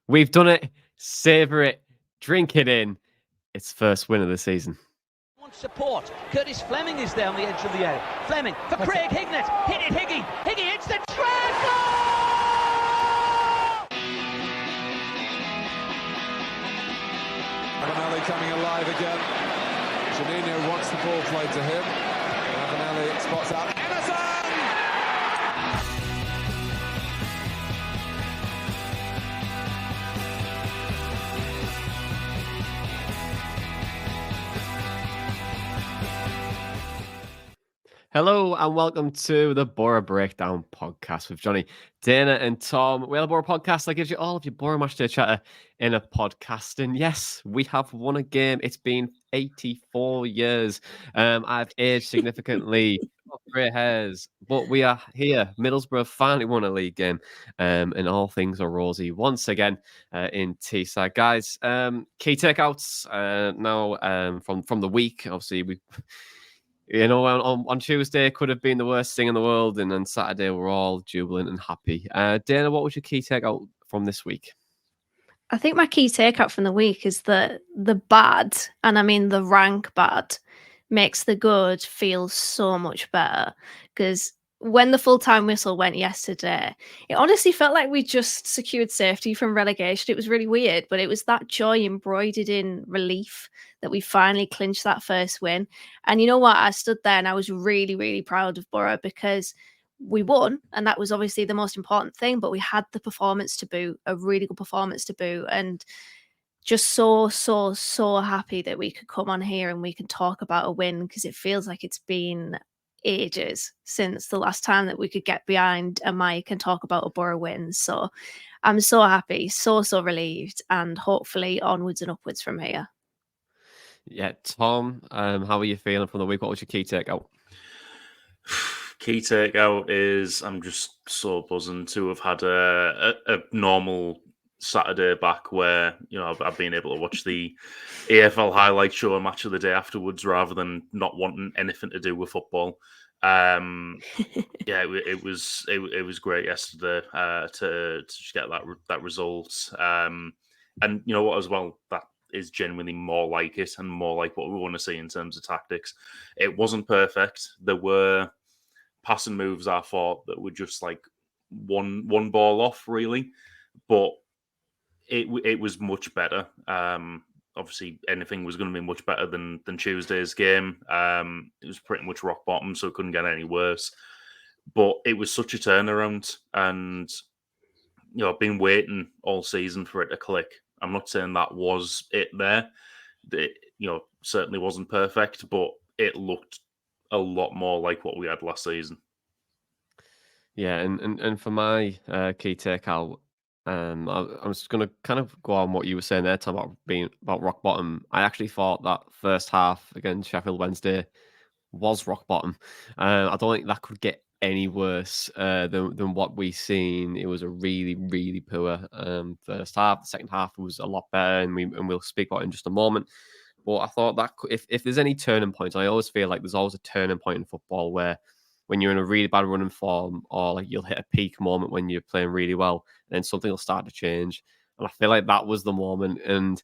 We've done it. Savour it. Drink it in. It's first win of the season. Wants support. Curtis Fleming is there on the edge of the area. Fleming for Craig Hignett. Hit it, Higgy. Higgy hits the treble! Ravanelli coming alive again. Juninho wants the ball played to him. Ravanelli spots out Emerson! Hello and welcome to the Boro Breakdown podcast with Jonny, Dana and Tom. We're the Boro podcast that gives you all of your Boro match day chatter in a podcast. And yes, we have won a game. It's been 84 years. I've aged significantly, grey hairs, but we are here. Middlesbrough finally won a league game, and all things are rosy once again in Teesside. Guys, key takeouts now from the week. Obviously, we... You know, on Tuesday could have been the worst thing in the world, and on Saturday we're all jubilant and happy. Dana, what was your key takeout from this week? I think my key takeout from the week is that the bad, and I mean the rank bad, makes the good feel so much better. Because when the full-time whistle went yesterday, it honestly felt like we just secured safety from relegation. It was really weird, but it was that joy embroidered in relief that we finally clinched that first win. And you know what? I stood there and I was really, really proud of Boro because we won, and that was obviously the most important thing, but we had the performance to boot, a really good performance to boot, and just so happy that we could come on here and we can talk about a win, because it feels like it's been ages since the last time that we could get behind a mic and talk about a Boro win. So I'm so happy, so relieved, and hopefully onwards and upwards from here. Yeah, Tom, how are you feeling from the week? What was your key takeout? Key takeout is I'm just so buzzing to have had a normal Saturday back where, you know, I've been able to watch the AFL highlight show and match of the day afterwards rather than not wanting anything to do with football. Yeah, it was great yesterday to just get that result. And you know what, as well, that is genuinely more like it and more like what we want to see in terms of tactics. It wasn't perfect. There were passing moves I thought that were just like one ball off, really, but it was much better. Obviously, anything was going to be much better than Tuesday's game. It was pretty much rock bottom, so it couldn't get any worse. But it was such a turnaround, and you know, I've been waiting all season for it to click. I'm not saying that was it there. It, you know, certainly wasn't perfect, but it looked a lot more like what we had last season. Yeah, and for my key takeout, I'm just going to kind of go on what you were saying there, Tom, about rock bottom. I actually thought that first half against Sheffield Wednesday was rock bottom. I don't think that could get any worse than what we've seen. It was a really poor first half. The second half was a lot better, and we'll speak about it in just a moment. But I thought that if there's any turning points, I always feel like there's always a turning point in football where when you're in a really bad running form, or like you'll hit a peak moment when you're playing really well, and then something will start to change. And I feel like that was the moment. And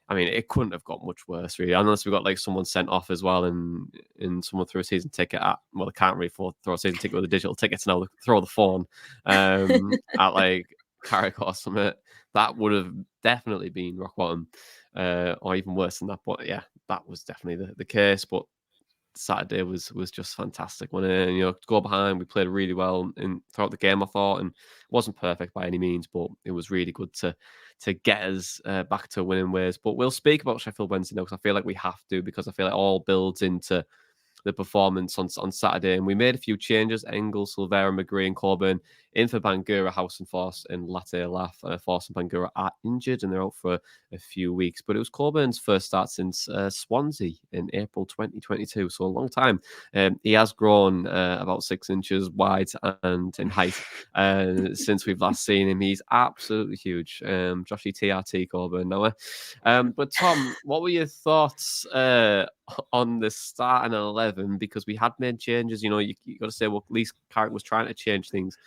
I mean, it couldn't have got much worse, really, unless we got like someone sent off as well, and someone threw a season ticket at. Well, they can't really throw a season ticket with a digital ticket, so now they throw the phone at like Carrick or something. That would have definitely been rock bottom, or even worse than that. But yeah, that was definitely the case. But Saturday was just fantastic. When you know, to go behind, we played really well throughout the game, I thought, and it wasn't perfect by any means, but it was really good to get us back to winning ways. But we'll speak about Sheffield Wednesday now, because I feel like we have to, because I feel like it all builds into the performance on Saturday. And we made a few changes. Engel, Silvera, McGree and Coburn in for Bangura, House and Force, and Latte Laugh. Force and Bangura are injured and they're out for a few weeks. But it was Coburn's first start since Swansea in April 2022. So a long time. He has grown about 6 inches wide and in height since we've last seen him. He's absolutely huge. Joshy TRT Coburn now. But Tom, what were your thoughts on the starting 11? Because we had made changes. You know, you got to say, well, at least Carrick was trying to change things.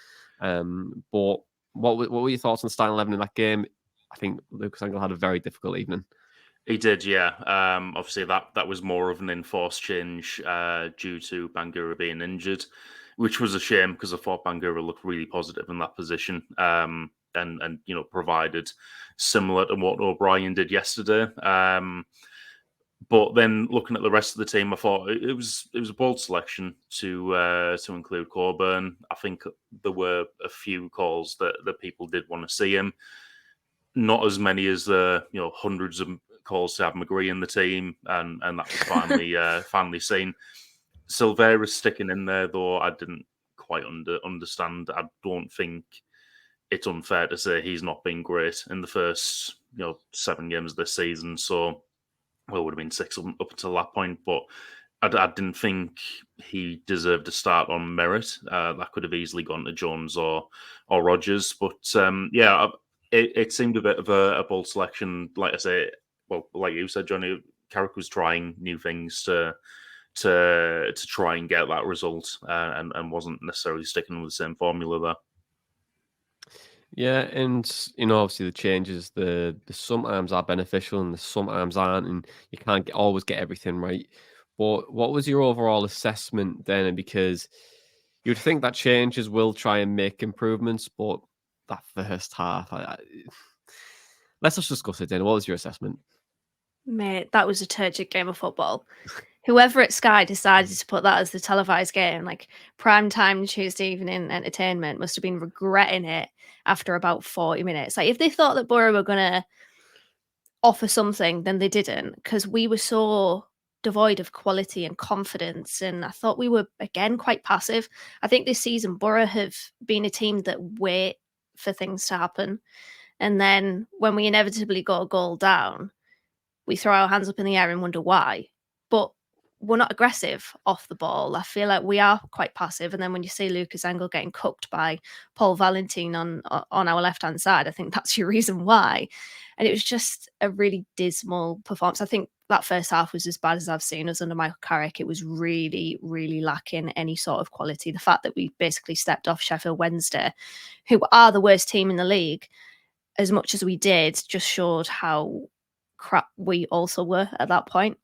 But what were your thoughts on starting 11 in that game? I think Lucas Angle had a very difficult evening. He did, yeah. Obviously, that was more of an enforced change due to Bangura being injured, which was a shame because I thought Bangura looked really positive in that position, and provided similar to what O'Brien did yesterday. But then looking at the rest of the team, I thought it was a bold selection to include Coburn. I think there were a few calls that people did want to see him. Not as many as the hundreds of calls to have McGree in the team, and that was finally seen. Silvera's sticking in there, though. I didn't quite understand. I don't think it's unfair to say he's not been great in the first 7 games of this season. So, well, it would have been 6 up until that point, but I didn't think he deserved to start on merit. That could have easily gone to Jones or Rodgers, but It seemed a bit of a bold selection. Like I say, well, like you said, Jonny, Carrick was trying new things to try and get that result, and wasn't necessarily sticking with the same formula there. Yeah, and obviously the changes, the sometimes are beneficial and the sometimes aren't, and you can't always get everything right. But what was your overall assessment then? Because you'd think that changes will try and make improvements, but that first half, let's just discuss it then. What was your assessment? Mate, that was a turgid game of football. Whoever at Sky decided to put that as the televised game, like prime time Tuesday evening entertainment, must have been regretting it after about 40 minutes. Like, if they thought that Boro were going to offer something, then they didn't, because we were so devoid of quality and confidence. And I thought we were, again, quite passive. I think this season, Boro have been a team that wait for things to happen. And then when we inevitably got a goal down, we throw our hands up in the air and wonder why. But we're not aggressive off the ball. I feel like we are quite passive. And then when you see Lucas Angle getting cooked by Paul Valentin on our left-hand side, I think that's your reason why. And it was just a really dismal performance. I think that first half was as bad as I've seen us under Michael Carrick. It was really, really lacking any sort of quality. The fact that we basically stepped off Sheffield Wednesday, who are the worst team in the league, as much as we did, just showed how crap we also were at that point.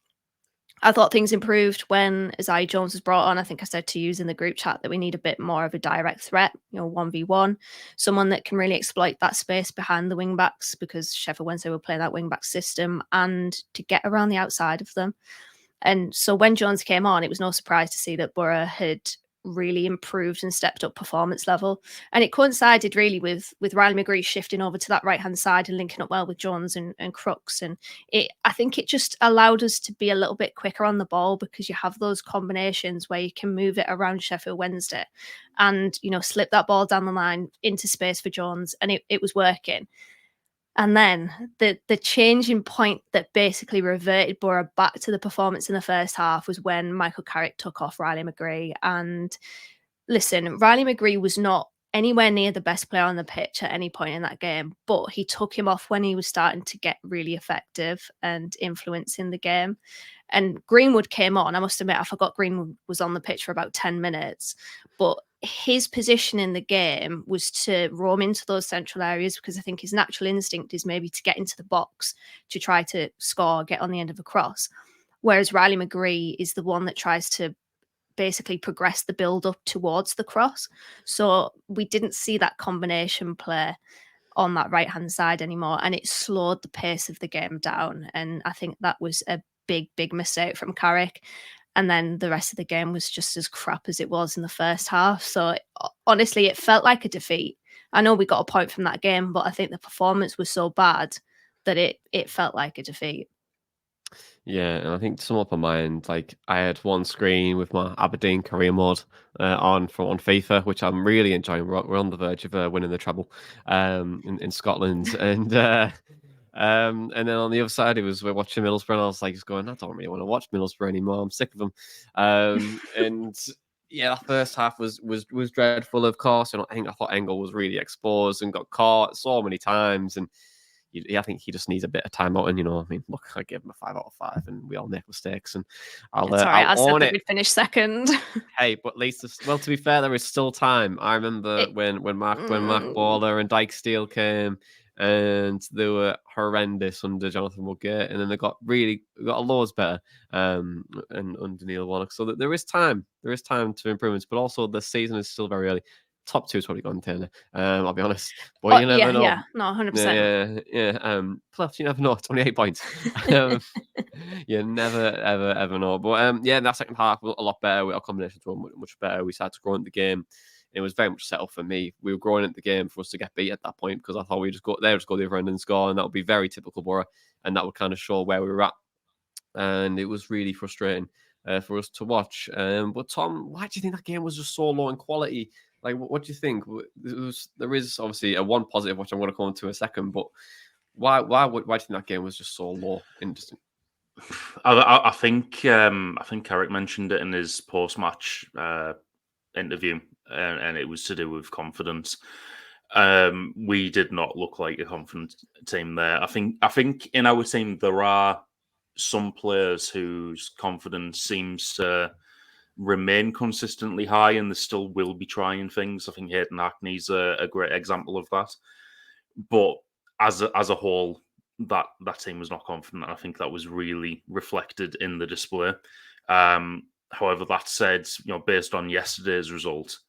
I thought things improved when Isaiah Jones was brought on. I think I said to you in the group chat that we need a bit more of a direct threat, 1v1, someone that can really exploit that space behind the wing backs, because Sheffield Wednesday were playing that wing back system, and to get around the outside of them. And so when Jones came on, it was no surprise to see that Boro had really improved and stepped up performance level. And it coincided really with Riley McGree shifting over to that right-hand side and linking up well with Jones and Crooks. And I think it just allowed us to be a little bit quicker on the ball, because you have those combinations where you can move it around Sheffield Wednesday and, slip that ball down the line into space for Jones. And it was working. And then the changing point that basically reverted Boro back to the performance in the first half was when Michael Carrick took off Riley McGree. And listen, Riley McGree was not anywhere near the best player on the pitch at any point in that game, but he took him off when he was starting to get really effective and influencing the game. And Greenwood came on. I must admit, I forgot Greenwood was on the pitch for about 10 minutes, but his position in the game was to roam into those central areas, because I think his natural instinct is maybe to get into the box to try to score, get on the end of a cross. Whereas Riley McGree is the one that tries to basically progress the build up towards the cross. So we didn't see that combination play on that right-hand side anymore, and it slowed the pace of the game down. And I think that was a big mistake from Carrick. And then the rest of the game was just as crap as it was in the first half. So honestly, it felt like a defeat. I know we got a point from that game, but I think the performance was so bad that it felt like a defeat. Yeah, and I think to sum up on my end, like I had one screen with my Aberdeen career mode on FIFA, which I'm really enjoying. We're on the verge of winning the treble in Scotland, and then on the other side, we're watching Middlesbrough, and I was like, just going, I don't really want to watch Middlesbrough anymore. I'm sick of them. And yeah, that first half was dreadful. Of course, and I thought Engel was really exposed and got caught so many times, and I think he just needs a bit of time out. And look, I gave him a 5 out of 5, and we all make mistakes. And I'll said that we'd finish second. Hey, but at least to be fair, there is still time. I remember when Mark Baller and Dyke Steele came. and they were horrendous under Jonathan Woodgate, and then they got a loads better and under Neil Warnock. So there is time to improvements, but also the season is still very early. Top two is probably gone Taylor. I'll be honest, but you never know. Yeah, no, 100%. Yeah. Plus, you never know. 28 points. You never, ever know. But yeah, in that second half, a lot better. Our combinations were much better. We started to grow into the game. It was very much set up for me. We were growing into the game for us to get beat at that point because I thought we'd just go the other end and score, and that would be very typical Boro, and that would kind of show where we were at. And it was really frustrating for us to watch. But Tom, why do you think that game was just so low in quality? Like, what do you think? There is obviously a one positive, which I'm going to come on to in a second, but why do you think that game was just so low? Interesting. I think Carrick mentioned it in his post-match interview, and it was to do with confidence. We did not look like a confident team there. I think in our team there are some players whose confidence seems to remain consistently high, and they still will be trying things. I think Hayden Hackney's a great example of that. But as a whole, that team was not confident. I think that was really reflected in the display. However, that said, based on yesterday's result,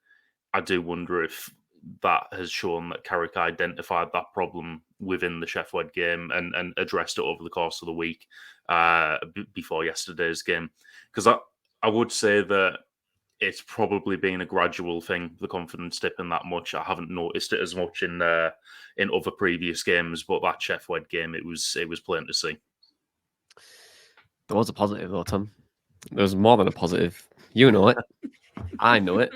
I do wonder if that has shown that Carrick identified that problem within the Sheffield game and addressed it over the course of the week before yesterday's game. Because I would say that it's probably been a gradual thing, the confidence dipping that much. I haven't noticed it as much in other previous games, but that Sheffield game, it was plain to see. There was a positive though, Tom. There was more than a positive. You know it. I know it.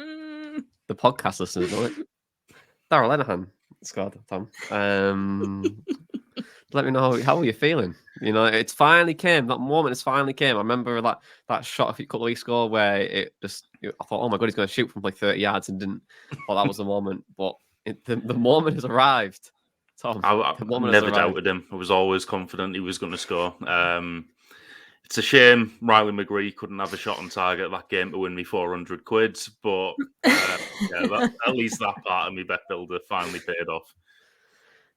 The podcast listeners know it. Darryl Lenihan scored, Tom. Let me know how are you feeling. It's finally came. That moment has finally came. I remember that shot a couple of weeks ago where I thought, oh my god, he's going to shoot from like 30 yards and didn't. Well, that was the moment. But the moment has arrived. Tom, I never doubted him. I was always confident he was going to score. It's a shame Riley McGree couldn't have a shot on target that game to win me 400 quid, but at least that part of me bet builder finally paid off.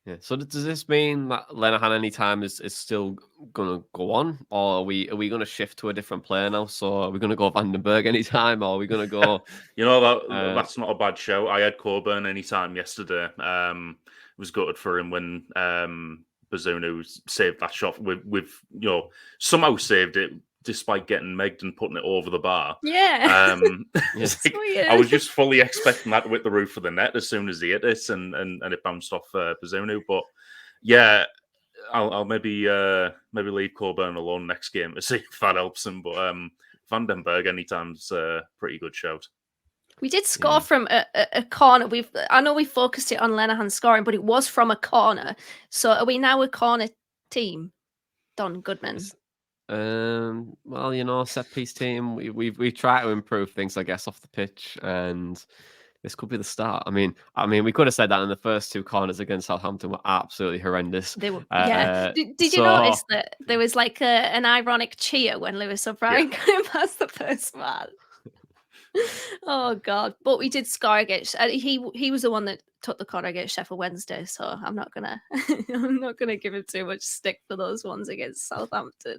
Yeah. So does this mean that Lenihan anytime is still going to go on, or are we going to shift to a different player now? So are we going to go Vandenberg anytime, or are we going to go? That's not a bad show. I had Coburn anytime yesterday. Was gutted for him when Bazunu saved that shot with somehow saved it despite getting megged and putting it over the bar. Yeah. I was just fully expecting that to hit the roof of the net as soon as he hit it, and it bounced off Bazunu. But yeah, I'll maybe leave Coburn alone next game to see if that helps him. But Vandenberg anytime's a pretty good shout. We did score from a corner. I know we focused it on Lenihan scoring, but it was from a corner. So are we now a corner team? Don Goodman. Well, set piece team. We try to improve things, I guess, off the pitch, and this could be the start. I mean, we could have said that in the first two corners against Southampton were absolutely horrendous. They were, yeah. Did you notice that there was like an ironic cheer when Lewis O'Brien came past the first man? Oh God! But we did score against. He was the one that took the corner against Sheffield Wednesday, so I'm not gonna give him too much stick for those ones against Southampton.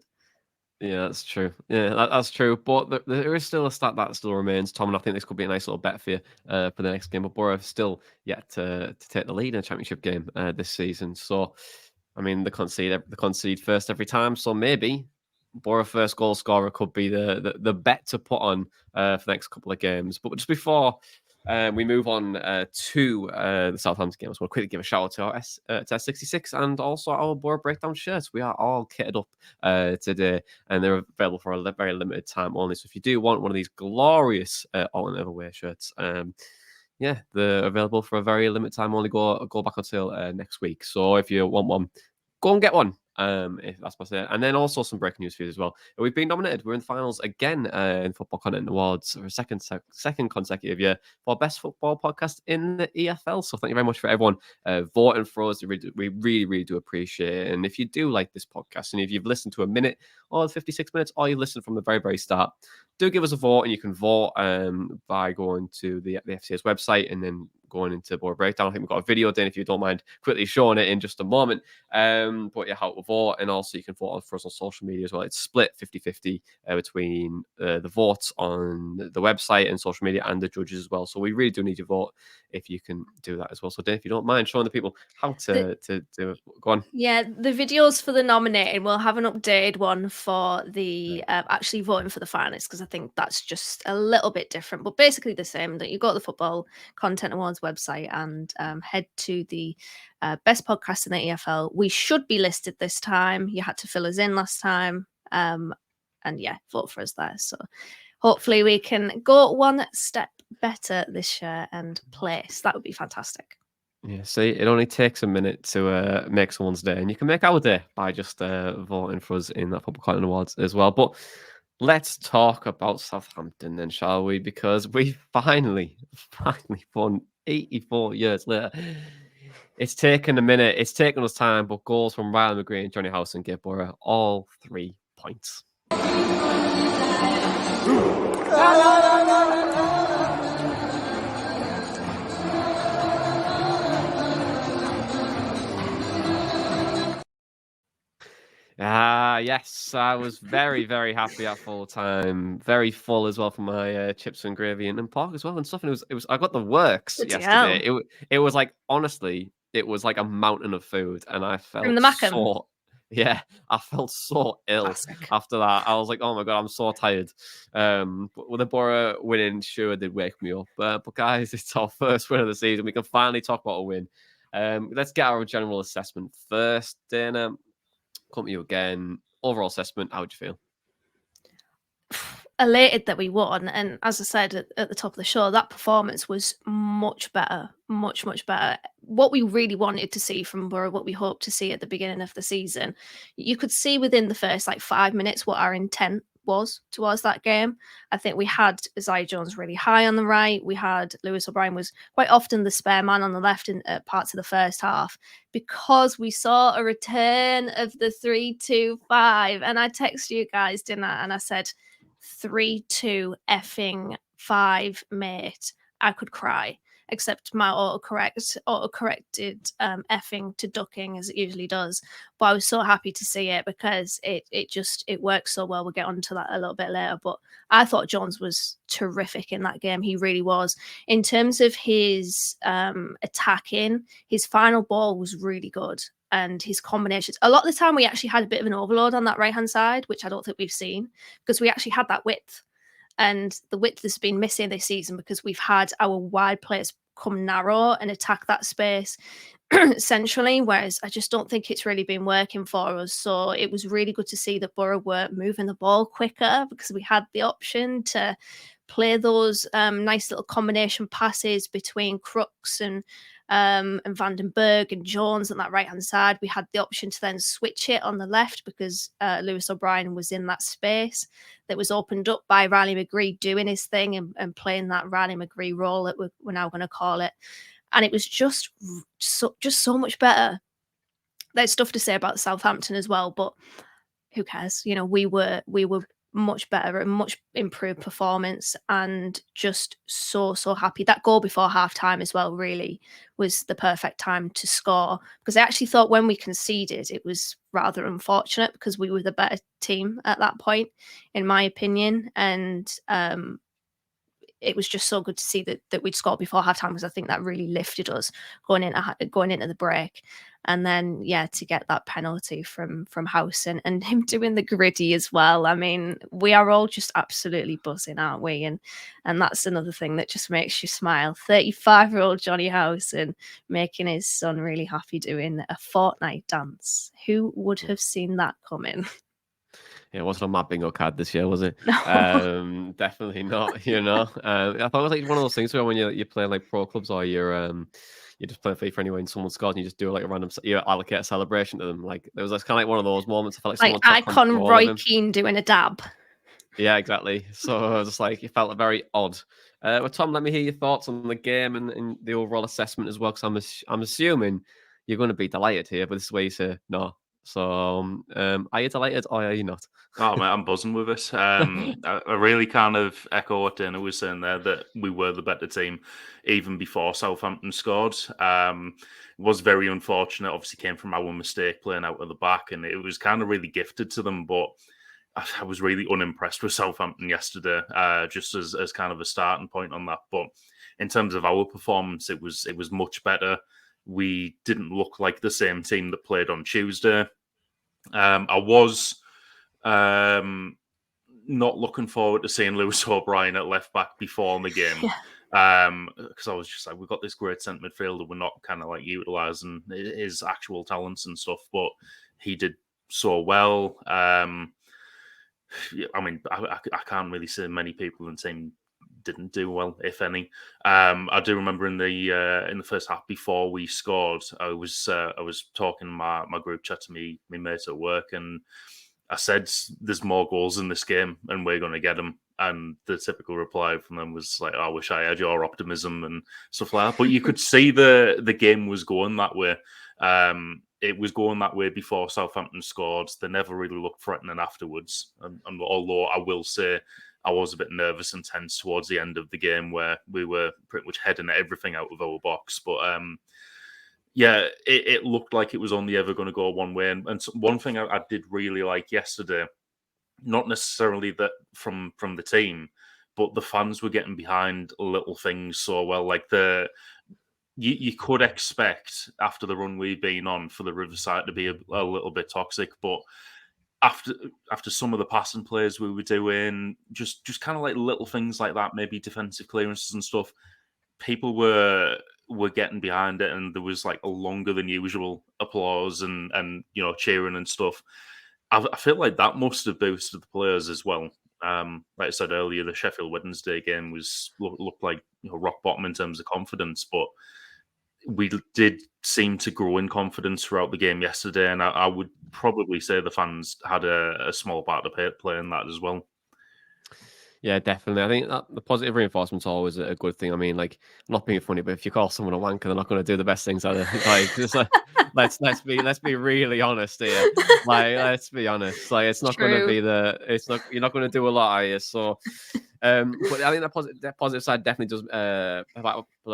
Yeah, that's true. Yeah, that's true. But there is still a stat that still remains, Tom, and I think this could be a nice little bet for you for the next game. But Boro still yet to take the lead in a championship game this season. So, I mean, they concede first every time. So maybe Boro first goal scorer could be the bet to put on for the next couple of games. But just before we move on to the Southampton game, I just want to quickly give a shout out to our S66 and also our Boro Breakdown shirts. We are all kitted up today, and they're available for a very limited time only. So if you do want one of these glorious all and everywhere shirts, they're available for a very limited time only. Go back until next week. So if you want one, go and get one. If that's what I say. And then also some breaking news for you as well. We've been nominated. We're in the finals again in Football Content Awards for a second consecutive year for Best Football Podcast in the EFL. So thank you very much for everyone voting for us. We really do appreciate it. And if you do like this podcast, and if you've listened to a minute or 56 minutes, or you listened from the very start, do give us a vote. And you can vote by going to the FCA's website and then going into Boro breakdown. I think we've got a video, Dan, if you don't mind quickly showing it in just a moment. But yeah, how to vote, and also you can vote for us on social media as well. It's split 50-50 between the votes on the website and social media and the judges as well. So we really do need your vote if you can do that as well. So Dan, if you don't mind showing the people how to do it. Go on. Yeah, the videos for the nominating, we'll have an updated one for the actually voting for the finalists, because I think that's just a little bit different, but basically the same. That you go to the Football Content Awards website and head to the best podcast in the EFL. We should be listed this time. You had to fill us in last time, and yeah, vote for us there. So hopefully we can go one step better this year and place. That would be fantastic. Yeah, see, it only takes a minute to make someone's day, and you can make our day by just voting for us in that Football Content Awards as well. But let's talk about Southampton then, shall we? Because we finally won 84 years later. It's taken a minute, it's taken us time, but goals from Riley McGree and Jonny Howson gave Boro all 3 points. Yes, I was very, very happy at full time. Very full as well for my chips and gravy and pork as well and stuff. And it was I got the works Bloody yesterday. hell. It was like, honestly, it was like a mountain of food, and I felt From the Mackem? so I felt so ill Classic. after that. I was like, oh my god, I'm so tired. But with the Boro winning, sure did wake me up. But guys, it's our first win of the season. We can finally talk about a win. Let's get our general assessment first. Dana, come to you again. Overall assessment, how would you feel? Elated that we won, and as I said at the top of the show, that performance was much better, much better. What we really wanted to see from Boro, what we hoped to see at the beginning of the season, you could see within the first 5 minutes what our intent was towards that game. I think we had Isaiah Jones really high on the right. We had Lewis O'Brien was quite often the spare man on the left in parts of the first half, because we saw a return of the 3-2-5. And I texted you guys, didn't I? And I said 3-2 effing 5, mate. I could cry. Except my autocorrected effing to ducking, as it usually does. But I was so happy to see it, because it works so well. We'll get onto that a little bit later. But I thought Jones was terrific in that game. He really was. In terms of his attacking, his final ball was really good. And his combinations, a lot of the time we actually had a bit of an overload on that right-hand side, which I don't think we've seen, because we actually had that width. And the width has been missing this season, because we've had our wide players come narrow and attack that space centrally, whereas I just don't think it's really been working for us. So it was really good to see that Boro were moving the ball quicker, because we had the option to play those nice little combination passes between Crooks and Vandenberg and Jones on that right-hand side. We had the option to then switch it on the left, because Lewis O'Brien was in that space that was opened up by Riley McGree doing his thing and playing that Riley McGree role that we're now going to call it. And it was just so much better. There's stuff to say about Southampton as well, but who cares? You know, we were much better and much improved performance, and just so happy. That goal before half-time as well really was the perfect time to score, because I actually thought when we conceded it was rather unfortunate, because we were the better team at that point, in my opinion. And it was just so good to see that we'd scored before halftime, because I think that really lifted us going into the break. And then, yeah, to get that penalty from Howson and him doing the gritty as well. I mean, we are all just absolutely buzzing, aren't we? And that's another thing that just makes you smile. 35-year-old Jonny Howson making his son really happy, doing a fortnight dance. Who would have seen that coming? Yeah, it wasn't on my bingo card this year, was it? No. Definitely not. You know, I thought it was like one of those things where when you play like pro clubs, or you're just playing FIFA anyway, and someone scores and you just do like a random, you allocate a celebration to them. Like there was kind of like one of those moments. I felt like someone took icon control Roy of him. Keane doing a dab. Yeah, exactly. So just like it felt very odd. Well, Tom, let me hear your thoughts on the game and the overall assessment as well, because I'm assuming you're going to be delighted here, but this is where you say no. So, are you delighted or are you not? Oh man, I'm buzzing with it. I really kind of echo what Dana was saying there, that we were the better team even before Southampton scored. It was very unfortunate. Obviously, came from our mistake playing out of the back, and it was kind of really gifted to them. But I was really unimpressed with Southampton yesterday, just as kind of a starting point on that. But in terms of our performance, it was much better. We didn't look like the same team that played on Tuesday. I was not looking forward to seeing Lewis O'Brien at left back before the game. Because I was just like, we've got this great centre midfielder, we're not kind of like utilising his actual talents and stuff, but he did so well. I mean, I can't really say many people in the team didn't do well, if any. I do remember in the first half before we scored, I was talking my group chat to me mate at work, and I said, "There's more goals in this game, and we're going to get them." And the typical reply from them was like, "I wish I had your optimism," and stuff like that. But you could see the game was going that way. It was going that way before Southampton scored. They never really looked threatening afterwards. And although I will say I was a bit nervous and tense towards the end of the game, where we were pretty much heading everything out of our box. But yeah, it looked like it was only ever going to go one way. And one thing I did really like yesterday, not necessarily that from the team, but the fans were getting behind little things so well. Like you could expect after the run we've been on for the Riverside to be a little bit toxic, but after some of the passing plays we were doing, just kind of like little things like that, maybe defensive clearances and stuff, people were getting behind it, and there was like a longer than usual applause and cheering and stuff. I feel like that must have boosted the players as well. Like I said earlier, the Sheffield Wednesday game looked like rock bottom in terms of confidence, but we did seem to grow in confidence throughout the game yesterday, and I would probably say the fans had a small part to play in that as well. Yeah, definitely. I think that the positive reinforcement's always a good thing. I mean, like, not being funny, but if you call someone a wanker, they're not going to do the best things, are they? Let's be really honest here. Like, let's be honest. Like, it's not going to be you're not going to do a lot, are you? So, but I think that positive side definitely does play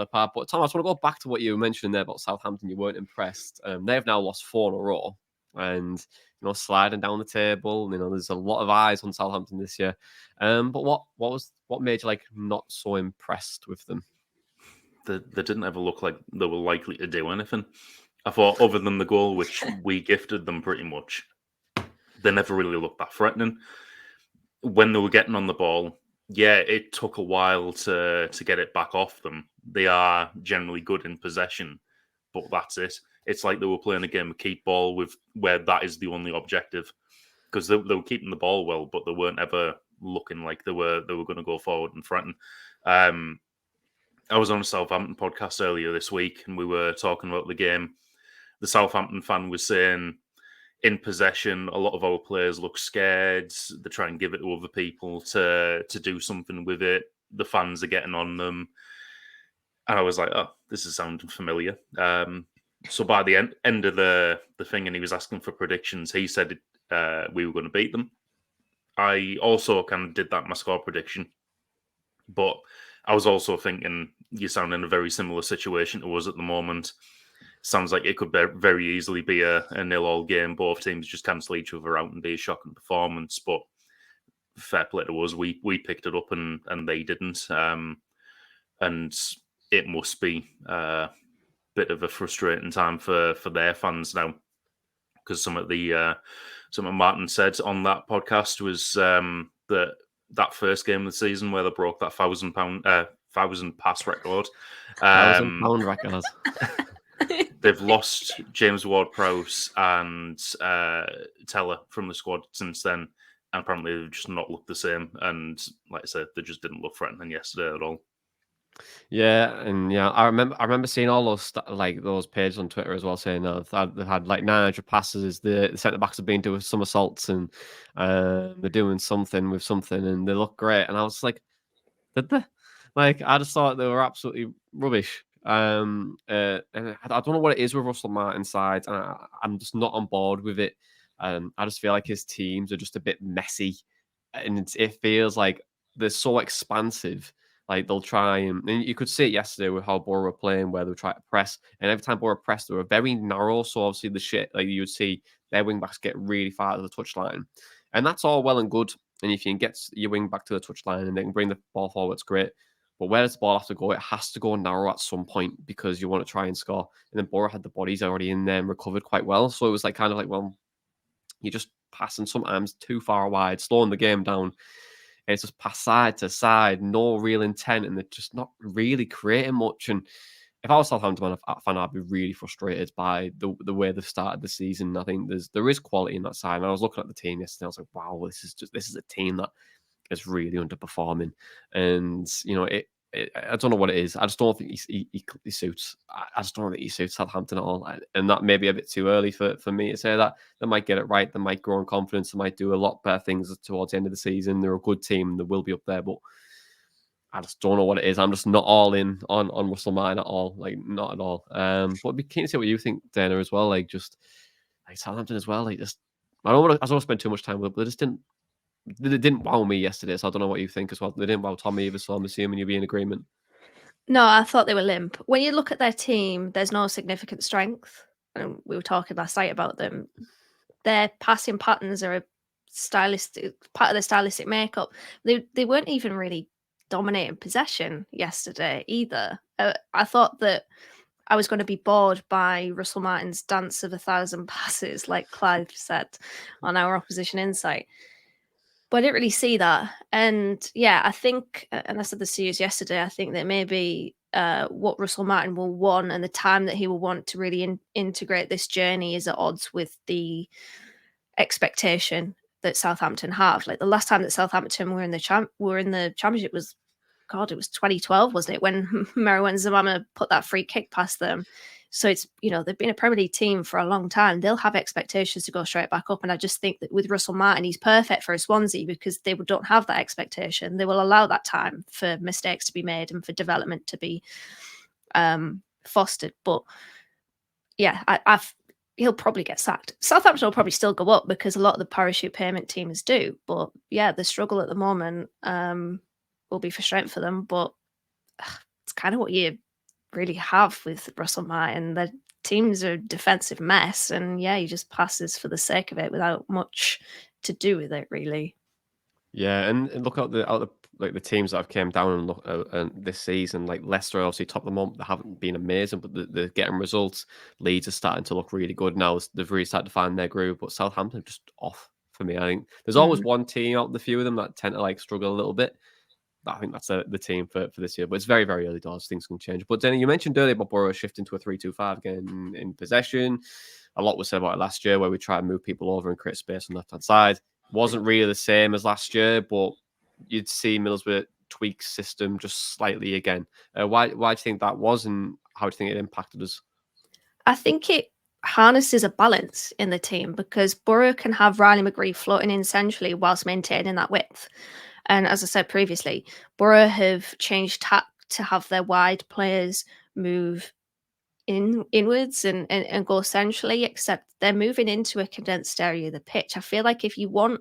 a part. But Tom, I just want to go back to what you mentioned there about Southampton. You weren't impressed. They've now lost 4 in a row, and sliding down the table. There's a lot of eyes on Southampton this year. But what made you like not so impressed with them? They didn't ever look like they were likely to do anything. I thought, other than the goal, which we gifted them pretty much, they never really looked that threatening. When they were getting on the ball, yeah, it took a while to get it back off them. They are generally good in possession, but that's it. It's like they were playing a game of keep ball where that is the only objective, because they were keeping the ball well, but they weren't ever looking like they were going to go forward and threaten. I was on a Southampton podcast earlier this week, and we were talking about the game. The Southampton fan was saying, in possession, a lot of our players look scared. They try and give it to other people to do something with it. The fans are getting on them. And I was like, oh, this is sounding familiar. So by the end of the thing, and he was asking for predictions, he said we were going to beat them. I also kind of did that my score prediction. But I was also thinking, you sound in a very similar situation to us at the moment. Sounds like it could very easily be a 0-0 game. Both teams just cancel each other out and be a shocking performance. But fair play to us, we picked it up and they didn't. And it must be a bit of a frustrating time for their fans now, because something Martin said on that podcast was that first game of the season where they broke that £1,000 pass record. £1,000 record. They've lost James Ward-Prowse and Teller from the squad since then, and apparently they've just not looked the same. And like I said, they just didn't look threatening yesterday at all. Yeah, and yeah, I remember seeing all those pages on Twitter as well saying they've had like 900 passes. The centre backs have been doing somersaults and they're doing something with something, and they look great. And I was like, did they? Like, I just thought they were absolutely rubbish. And I don't know what it is with Russell Martin's side, and I'm just not on board with it. I just feel like his teams are just a bit messy, and it feels like they're so expansive. Like they'll try and you could see it yesterday with how Boro were playing, where they were trying to press, and every time Boro pressed, they were very narrow. So obviously the shit, like you would see their wing backs get really far to the touchline, and that's all well and good. And if you can get your wing back to the touchline and they can bring the ball forward, it's great. But where does the ball have to go? It has to go narrow at some point because you want to try and score. And then Boro had the bodies already in there and recovered quite well. So it was like kind of like, well, you're just passing sometimes too far wide, slowing the game down. And it's just pass side to side, no real intent, and they're just not really creating much. And if I was Southampton fan, I'd be really frustrated by the way they've started the season. I think there is quality in that side. And I was looking at the team yesterday. I was like, wow, this is a team that is really underperforming, and I don't know what it is. I just don't think he suits. I just don't think he suits Southampton at all, and that may be a bit too early for me to say that. They might get it right. They might grow in confidence. They might do a lot better things towards the end of the season. They're a good team. They will be up there, but I just don't know what it is. I'm just not all in on Russell Martin at all. Like not at all. But I'd be keen to see what you think, Dana, as well. Like just like Southampton as well. Like just I don't want to spend too much time with it, but they didn't wow me yesterday, so I don't know what you think as well. They didn't wow Tommy either, so I'm assuming you'll be in agreement. No, I thought they were limp. When you look at their team, there's no significant strength. And we were talking last night about them. Their passing patterns are a stylistic part of their stylistic makeup. They weren't even really dominating possession yesterday either. I thought that I was going to be bored by Russell Martin's dance of 1,000 passes, like Clive said on our opposition insight. But I didn't really see that. And yeah, I think, and I said this to you yesterday, I think that maybe what Russell Martin will want and the time that he will want to really integrate this journey is at odds with the expectation that Southampton have. Like the last time that Southampton were in the championship was, God, it was 2012, wasn't it? When Meruem Zamama put that free kick past them. So it's, they've been a Premier League team for a long time. They'll have expectations to go straight back up. And I just think that with Russell Martin, he's perfect for a Swansea because they don't have that expectation. They will allow that time for mistakes to be made and for development to be fostered. But yeah, he'll probably get sacked. Southampton will probably still go up because a lot of the parachute payment teams do. But yeah, the struggle at the moment will be for strength for them. But it's kind of what you really have with Russell Martin. The teams are a defensive mess, and yeah, he just passes for the sake of it without much to do with it, really. Yeah, and look at the teams that have came down and look this season. Like Leicester, obviously top of the month, they haven't been amazing, but they're getting results. Leeds are starting to look really good now. They've really started to find their groove, but Southampton are just off for me. I think there's always one team out of the few of them that tend to struggle a little bit. I think that's the team for this year, but it's very, very early doors. Things can change. But then you mentioned earlier about Boro shifting to a 3-2-5 again in possession. A lot was said about it last year, where we tried to move people over and create space on the left hand side. Wasn't really the same as last year, but you'd see Middlesbrough tweak system just slightly again. Why do you think that was, and how do you think it impacted us? I think it harnesses a balance in the team because Boro can have Riley McGree floating in centrally whilst maintaining that width. And as I said previously, Boro have changed tack to have their wide players move inwards and go centrally, except they're moving into a condensed area of the pitch. I feel like if you want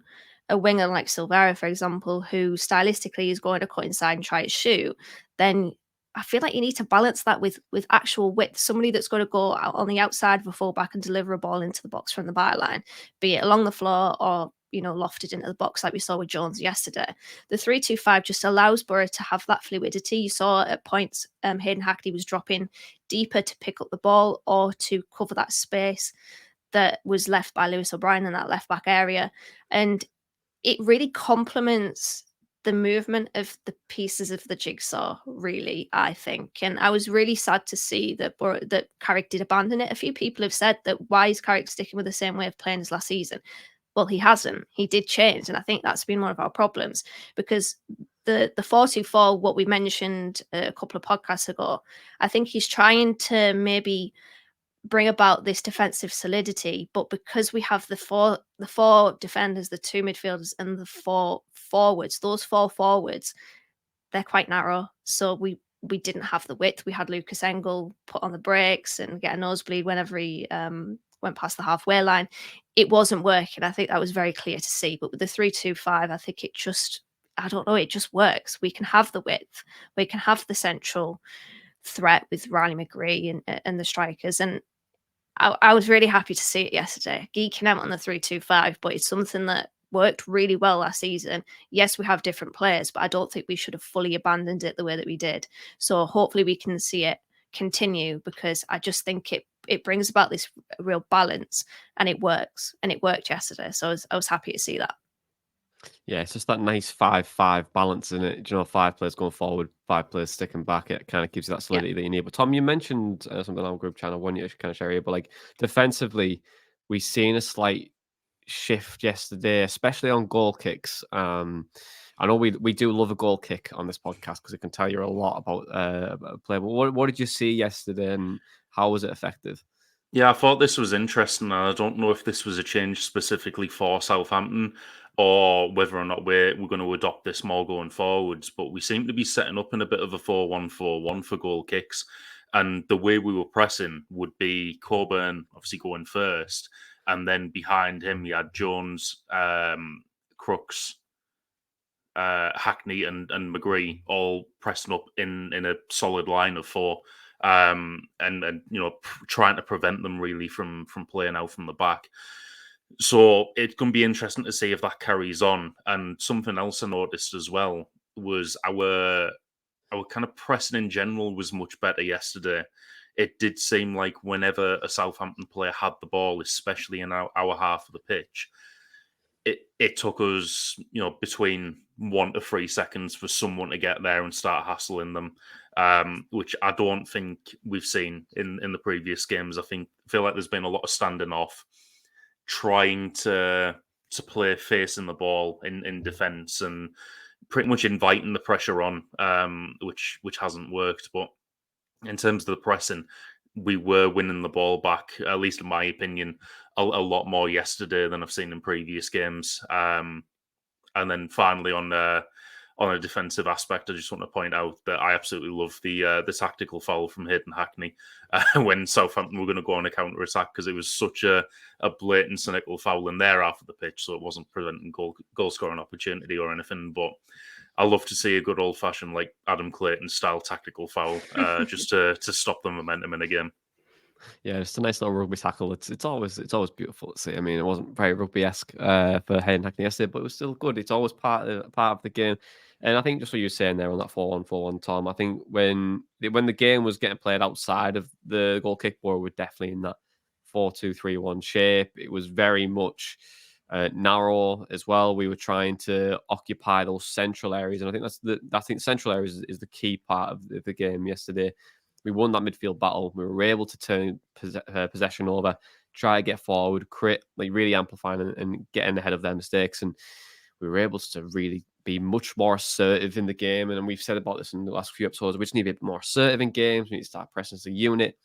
a winger like Silvera, for example, who stylistically is going to cut inside and try to shoot, then I feel like you need to balance that with actual width. Somebody that's going to go out on the outside of a fullback and deliver a ball into the box from the byline, be it along the floor or lofted into the box like we saw with Jones yesterday. The 3-2-5 just allows Boro to have that fluidity. You saw at points Hayden Hackney was dropping deeper to pick up the ball or to cover that space that was left by Lewis O'Brien in that left back area. And it really complements the movement of the pieces of the jigsaw, really, I think. And I was really sad to see that Carrick did abandon it. A few people have said that why is Carrick sticking with the same way of playing as last season? Well, he hasn't. He did change. And I think that's been one of our problems because the 4-2-4, what we mentioned a couple of podcasts ago, I think he's trying to maybe bring about this defensive solidity, but because we have the four defenders, the two midfielders, and the four forwards, those four forwards, they're quite narrow. So we didn't have the width. We had Lucas Engel put on the brakes and get a nosebleed whenever he went past the halfway line. It wasn't working. I think that was very clear to see. But with the 3-2-5, I think it just, I don't know, it just works. We can have the width. We can have the central threat with Riley McGree and the strikers. And I was really happy to see it yesterday, geeking out on the 3-2-5, but it's something that worked really well last season. Yes, we have different players, but I don't think we should have fully abandoned it the way that we did. So hopefully we can see it continue, because I just think it brings about this real balance, and it works, and it worked yesterday. So I was happy to see that. Yeah, it's just that nice 5-5 balance in it. You know, 5 players going forward, 5 players sticking back. It kind of gives you that Yeah. solidity that you need. But Tom, you mentioned something on group channel. One you kind of share here, but like defensively, we've seen a slight shift yesterday, especially on goal kicks. I know we do love a goal kick on this podcast because it can tell you a lot about a player. But what did you see yesterday, and how was it effective? Yeah, I thought this was interesting. And I don't know if this was a change specifically for Southampton or whether or not we're going to adopt this more going forwards. But we seem to be setting up in a bit of a 4-1-4-1 for goal kicks. And the way we were pressing would be Coburn obviously going first. And then behind him, you had Jones, Crooks, Hackney and McGree all pressing up in a solid line of 4. And you know, trying to prevent them really from playing out from the back. So it's going to be interesting to see if that carries on. And something else I noticed as well was our kind of pressing in general was much better yesterday. It did seem like whenever a Southampton player had the ball, especially in our half of the pitch, it took us, you know, between 1 to 3 seconds for someone to get there and start hassling them, which I don't think we've seen in the previous games. I feel like there's been a lot of standing off, trying to play facing the ball in defence and pretty much inviting the pressure on, which hasn't worked. But in terms of the pressing, we were winning the ball back, at least in my opinion, a lot more yesterday than I've seen in previous games. And then finally on a defensive aspect, I just want to point out that I absolutely love the tactical foul from Hayden Hackney when Southampton were going to go on a counter attack, because it was such a blatant cynical foul in their half of the pitch, so it wasn't preventing goal scoring opportunity or anything. But I love to see a good old fashioned like Adam Clayton style tactical foul, just to stop the momentum in a game. Yeah, it's a nice little rugby tackle. It's always beautiful to see. I mean, it wasn't very rugby-esque for Hayden Hackney yesterday, but it was still good. It's always part of the game. And I think just what you were saying there on that 4-1-4-1, Tom, I think when the game was getting played outside of the goal kick, Boro were definitely in that 4-2-3-1 shape. It was very much narrow as well. We were trying to occupy those central areas, and I think central areas is the key part of the game yesterday. We won that midfield battle. We were able to turn possession over, try to get forward, create, like really amplifying and getting ahead of their mistakes. And we were able to really be much more assertive in the game. And we've said about this in the last few episodes. We just need to be more assertive in games. We need to start pressing as a unit.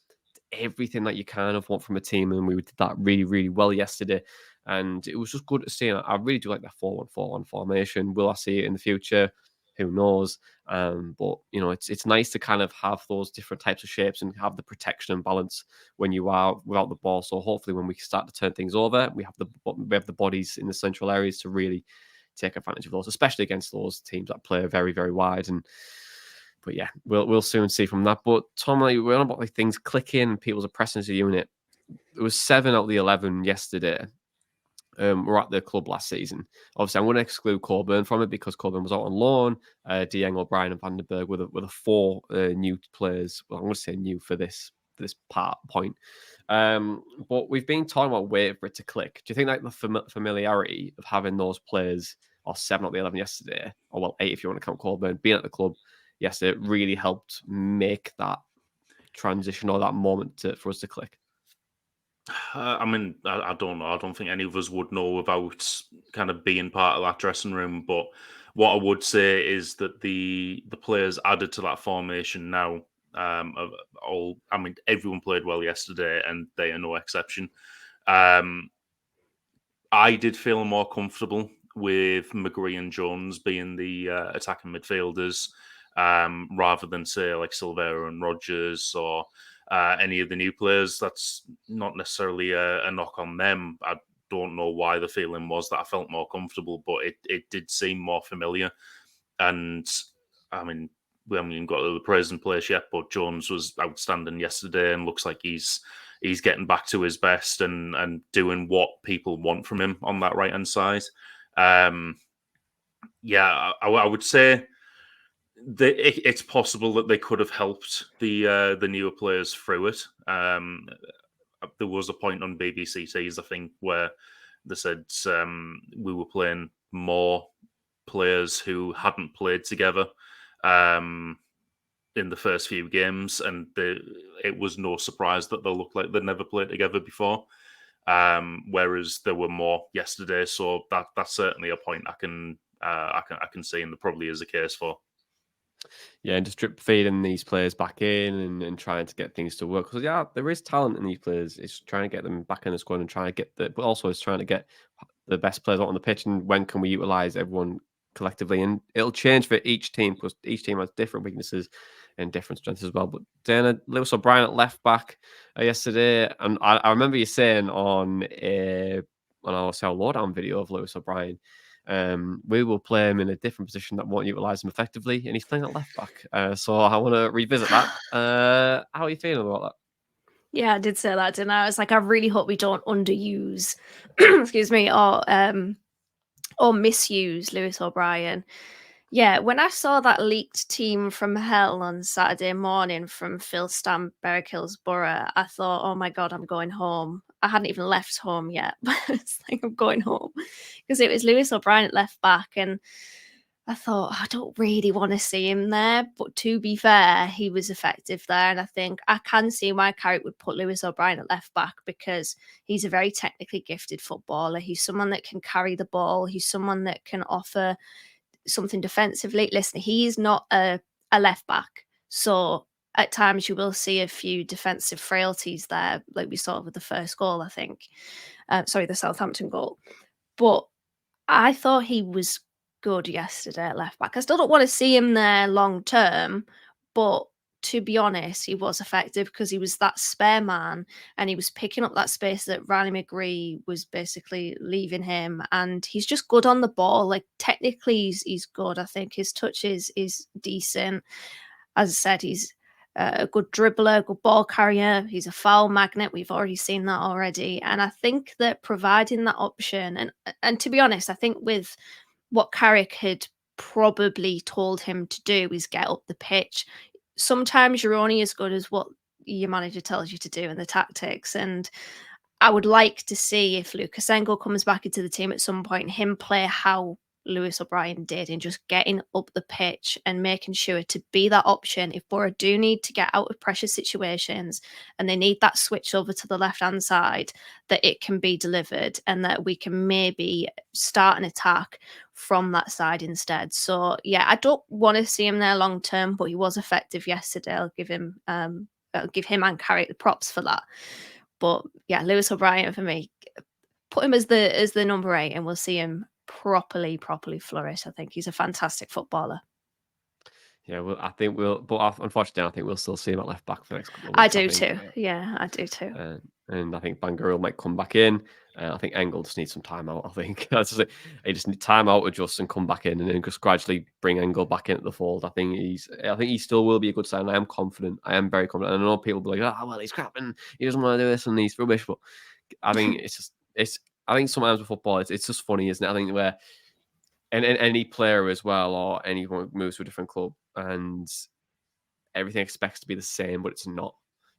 Everything that you kind of want from a team. And we did that really, really well yesterday. And it was just good to see. And I really do like that 4-1-4-1 formation. Will I see it in the future? Who knows? But you know, it's nice to kind of have those different types of shapes and have the protection and balance when you are without the ball. So hopefully, when we start to turn things over, we have the bodies in the central areas to really take advantage of those, especially against those teams that play very, very wide. But yeah, we'll soon see from that. But Tom, we're on about like things clicking and people's pressing as a unit. It was 7 out of the 11 yesterday. Were at the club last season. Obviously, I'm going to exclude Coburn from it because Coburn was out on loan. Dieng, O'Brien, and Vandenberg were the 4 new players. Well, I'm going to say new for this point. But we've been talking about waiting for it to click. Do you think like the familiarity of having those players, or 7 out of the 11 yesterday, or well 8 if you want to count Coburn, being at the club yesterday, really helped make that transition or that moment for us to click? I mean, I don't know. I don't think any of us would know without kind of being part of that dressing room. But what I would say is that the players added to that formation now, all. I mean, everyone played well yesterday, and they are no exception. I did feel more comfortable with McGree and Jones being the attacking midfielders. rather than say like Silvera and Rodgers or any of the new players. That's not necessarily a knock on them. I don't know why the feeling was that I felt more comfortable, but it did seem more familiar. And I mean, we haven't even got to the praise and place yet, but Jones was outstanding yesterday and looks like he's getting back to his best and doing what people want from him on that right hand side. Yeah, I would say it's possible that they could have helped the newer players through it. There was a point on BBC Tees, I think, where they said we were playing more players who hadn't played together in the first few games, and it was no surprise that they looked like they'd never played together before. Whereas there were more yesterday, so that's certainly a point I can see, and there probably is a case for. Yeah, and just drip feeding these players back in and trying to get things to work. Because yeah, there is talent in these players. It's trying to get them back in the squad and trying to get but also it's trying to get the best players out on the pitch. And when can we utilize everyone collectively? And it'll change for each team because each team has different weaknesses and different strengths as well. But then Lewis O'Brien at left back yesterday, and I remember you saying on our lowdown video of Lewis O'Brien. We will play him in a different position that won't utilize him effectively, and he's playing at left back. So I want to revisit that. How are you feeling about that? Yeah, I did say that, didn't I? I was like, I really hope we don't underuse, excuse me, or misuse Lewis O'Brien. Yeah, when I saw that leaked team from hell on Saturday morning from Phil Stamp, Berwick Hills Boro, I thought, oh my God, I'm going home. I hadn't even left home yet, but it's like I'm going home because it was Lewis O'Brien at left back. And I thought, I don't really want to see him there. But to be fair, he was effective there. And I think I can see why Carrick would put Lewis O'Brien at left back because he's a very technically gifted footballer. He's someone that can carry the ball. He's someone that can offer something defensively. Listen, he's not a left back. So at times you will see a few defensive frailties there, like we saw with the first goal, I think. The Southampton goal. But I thought he was good yesterday at left back. I still don't want to see him there long term, but to be honest, he was effective because he was that spare man and he was picking up that space that Riley McGree was basically leaving him. And he's just good on the ball. Like technically he's good. I think his touch is decent. As I said, he's a good dribbler, good ball carrier. He's a foul magnet. We've already seen that already. And I think that providing that option, and to be honest, I think with what Carrick had probably told him to do is get up the pitch. Sometimes you're only as good as what your manager tells you to do in the tactics. And I would like to see if Lukashenko comes back into the team at some point, him play how Lewis O'Brien did in just getting up the pitch and making sure to be that option. If Boro do need to get out of pressure situations and they need that switch over to the left-hand side, that it can be delivered and that we can maybe start an attack from that side instead. So, yeah, I don't want to see him there long-term, but he was effective yesterday. I'll give him and Carrick the props for that. But, yeah, Lewis O'Brien for me, put him as the number 8 and we'll see him properly flourish. I think he's a fantastic footballer. Yeah, well, I think but unfortunately, I think we'll still see him at left back for the next couple of weeks. I do too. Yeah, I do too. And I think Bangaroo might come back in. I think Engel just needs some time out. I think he just need time out, adjust, and come back in, and then just gradually bring Engel back into the fold. I think he still will be a good sign. I am confident. I am very confident. And I know people will be like, "Oh, well, he's crap and he doesn't want to do this and he's rubbish." But I think I think sometimes with football, it's just funny, isn't it? I think where and any player as well, or anyone who moves to a different club, and everything expects to be the same, but it's not.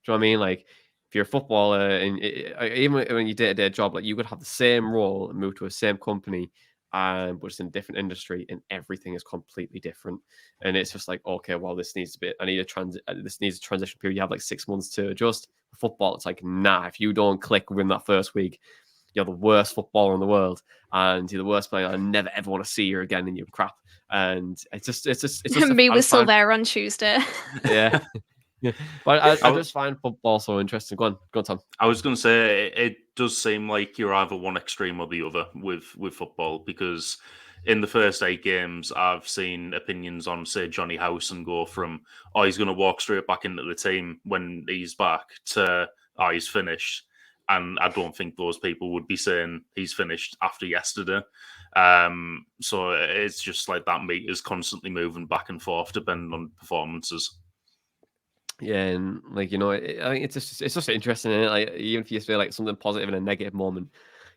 Do you know what I mean? Like if you're a footballer, and even when you day-to-day job, like you could have the same role and move to a same company, but it's in a different industry, and everything is completely different. And it's just like, okay, well, this needs a transition period. You have like 6 months to adjust. Football, it's like, nah, if you don't click within that first week, you're the worst footballer in the world, and you're the worst player. I never ever want to see you again, and you're crap. And it's just me with Silvera on Tuesday. Yeah, But I I w- just find football so interesting. Go on, Tom. I was going to say it does seem like you're either one extreme or the other with football, because in the first 8 games I've seen opinions on, say, Johnny Howson go from, oh, he's going to walk straight back into the team when he's back, to, oh, he's finished. And I don't think those people would be saying he's finished after yesterday. So it's just like that meat is constantly moving back and forth depending on performances. Yeah, and like I think it's just interesting, is like even if you say like something positive in a negative moment,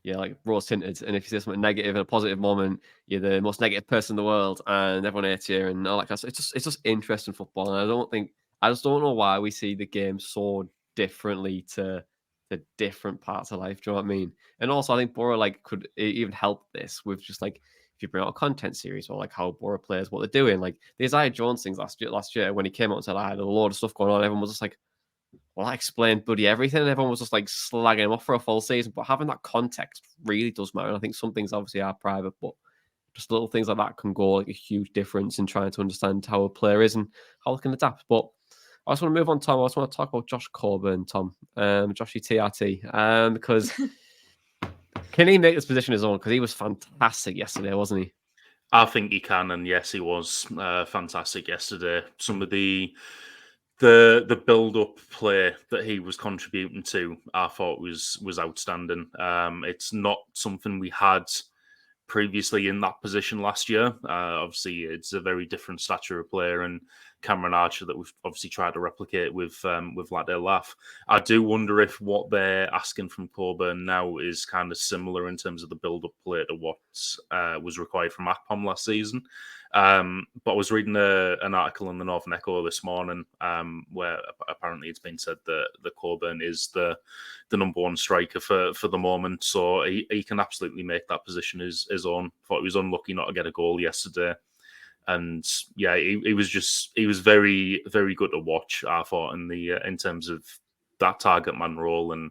yeah, like rose tinted, and if you say something negative in a positive moment, you're the most negative person in the world, and everyone hates you, and all that kind of stuff. It's just interesting football, and I just don't know why we see the game so differently to the different parts of life. Do you know what I mean? And also, I think Boro like could even help this with just like if you bring out a content series or like how Boro players, what they're doing. Like the Isaiah Jones things last year when he came out and said I had a load of stuff going on, everyone was just like, well, I explained bloody everything. And everyone was just like slagging him off for a full season. But having that context really does matter. And I think some things obviously are private, but just little things like that can go like a huge difference in trying to understand how a player is and how they can adapt. But I just want to move on, Tom. I just want to talk about Josh Coburn, Tom, Joshy TRT, because can he make this position his own? Because he was fantastic yesterday, wasn't he? I think he can, and yes, he was fantastic yesterday. Some of the build-up play that he was contributing to, I thought was outstanding. It's not something we had previously in that position last year. Obviously, it's a very different stature of player, and Cameron Archer that we've obviously tried to replicate with Laddell Laugh. I do wonder if what they're asking from Coburn now is kind of similar in terms of the build-up play to what was required from Akpom last season. But I was reading an article in the Northern Echo this morning where apparently it's been said that the Coburn is the number one striker for the moment, so he can absolutely make that position his own. Thought he was unlucky not to get a goal yesterday, and yeah, he was very, very good to watch. I thought in terms of that target man role and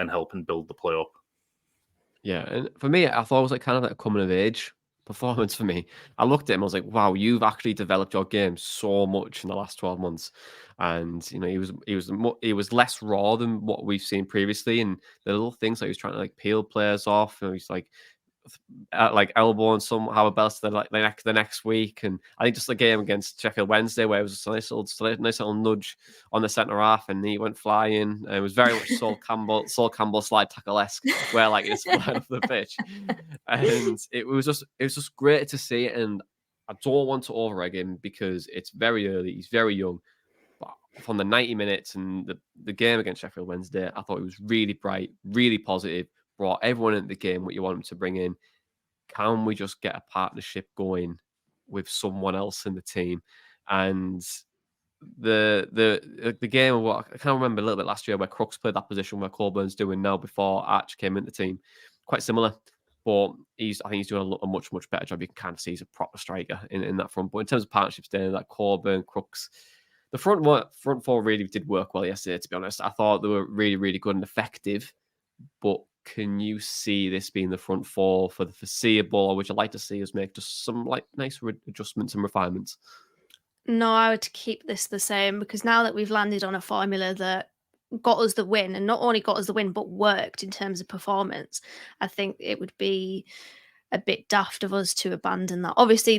helping build the play up. Yeah, and for me, I thought it was like kind of like a coming of age performance for me. I looked at him, I was like, wow, you've actually developed your game so much in the last 12 months. And he was less raw than what we've seen previously. And the little things like he was trying to like peel players off, and he's like elbowing somehow a belt the next week, and I think just the game against Sheffield Wednesday where it was a nice little nudge on the centre half, and he went flying. It was very much Sol Campbell slide tackle esque, where like it's flying off the pitch, and it was just great to see. And I don't want to overegg him because it's very early. He's very young, but from the 90 minutes and the game against Sheffield Wednesday, I thought it was really bright, really positive. Brought everyone into the game what you want him to bring in. Can we just get a partnership going with someone else in the team? And the game of what I can't remember a little bit last year where Crooks played that position where Colburn's doing now before Arch came into the team. Quite similar. But I think he's doing a much, much better job. You can kind of see he's a proper striker in that front. But in terms of partnerships there, like Coburn, Crooks, the front four really did work well yesterday, to be honest. I thought they were really, really good and effective. But can you see this being the front four for the foreseeable, or would you like to see us make just some like nice adjustments and refinements? No, I would keep this the same because now that we've landed on a formula that got us the win, and not only got us the win, but worked in terms of performance, I think it would be a bit daft of us to abandon that. Obviously,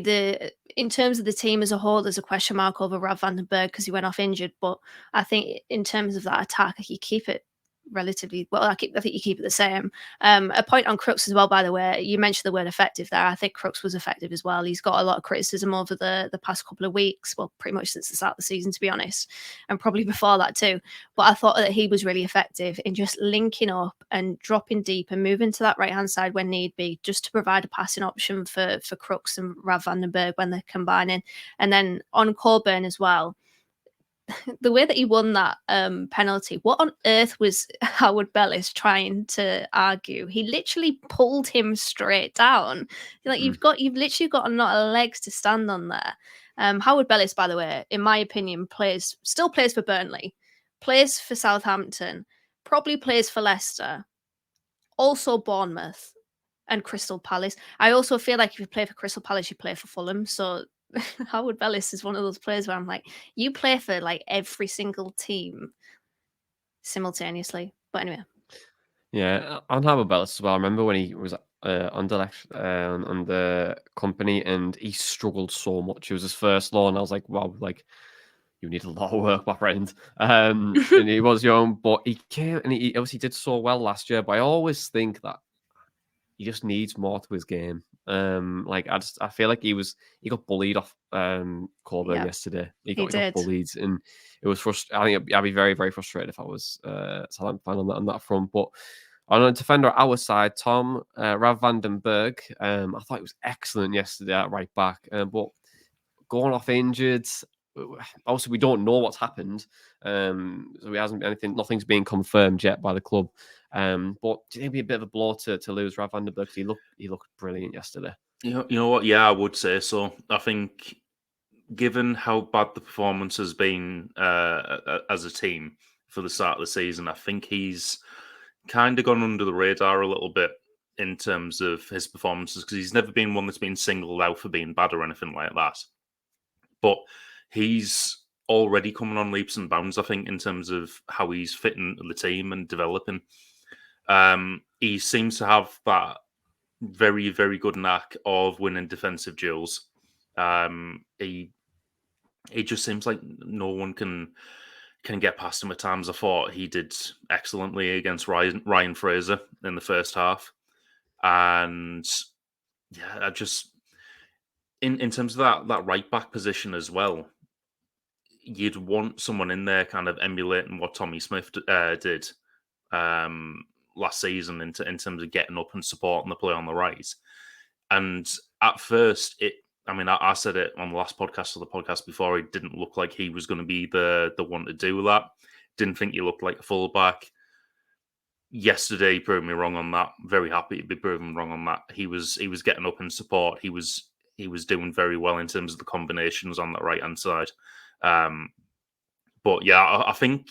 in terms of the team as a whole, there's a question mark over Rav van den Berg because he went off injured. But I think in terms of that attack, you keep it relatively well. I think you keep it the same. A point on Crooks as well, by the way. You mentioned the word effective there. I think Crooks was effective as well. He's got a lot of criticism over the past couple of weeks. Well, pretty much since the start of the season, to be honest, and probably before that too. But I thought that he was really effective in just linking up and dropping deep and moving to that right hand side when need be, just to provide a passing option for Crooks and Rav van den Berg when they're combining. And then on Coburn as well, the way that he won that penalty, what on earth was Howard Bellis trying to argue? He literally pulled him straight down. Like you've literally got a lot of legs to stand on there. Howard Bellis, by the way, in my opinion, still plays for Burnley, plays for Southampton, probably plays for Leicester, also Bournemouth and Crystal Palace. I also feel like if you play for Crystal Palace, you play for Fulham. So Howard Bellis is one of those players where I'm like, you play for like every single team simultaneously. But anyway. Yeah, on Howard Bellis as well. I remember when he was under company and he struggled so much. It was his first loan. I was like, wow, like you need a lot of work, my friend. And he was young, but he came and he obviously did so well last year. But I always think that he just needs more to his game. Like I feel like he got bullied off Coburn yesterday. He got bullied, and it was frustrating. I think I'd be very, very frustrated if I was Southampton fan on that front. But on a defender at our side, Tom Rav van den Berg, I thought he was excellent yesterday at right back, but going off injured. Also, we don't know what's happened. So he hasn't anything. Nothing's been confirmed yet by the club. But do you think it'd be a bit of a blow to lose Rav van den Berg? He looked brilliant yesterday. You know what? Yeah, I would say so. I think, given how bad the performance has been as a team for the start of the season, I think he's kind of gone under the radar a little bit in terms of his performances, because he's never been one that's been singled out for being bad or anything like that. But he's already coming on leaps and bounds, I think, in terms of how he's fitting the team and developing. He seems to have that very, very good knack of winning defensive duels. He just seems like no one can get past him at times. I thought he did excellently against Ryan Fraser in the first half. And yeah, I just in terms of that right back position as well, you'd want someone in there kind of emulating what Tommy Smith did last season in terms of getting up and supporting the play on the right. And at first, I said it on the last podcast or the podcast before, it didn't look like he was going to be the one to do that. Didn't think he looked like a fullback. Yesterday, he proved me wrong on that. Very happy to be proven wrong on that. He was getting up in support. He was doing very well in terms of the combinations on the right hand side. But yeah, I think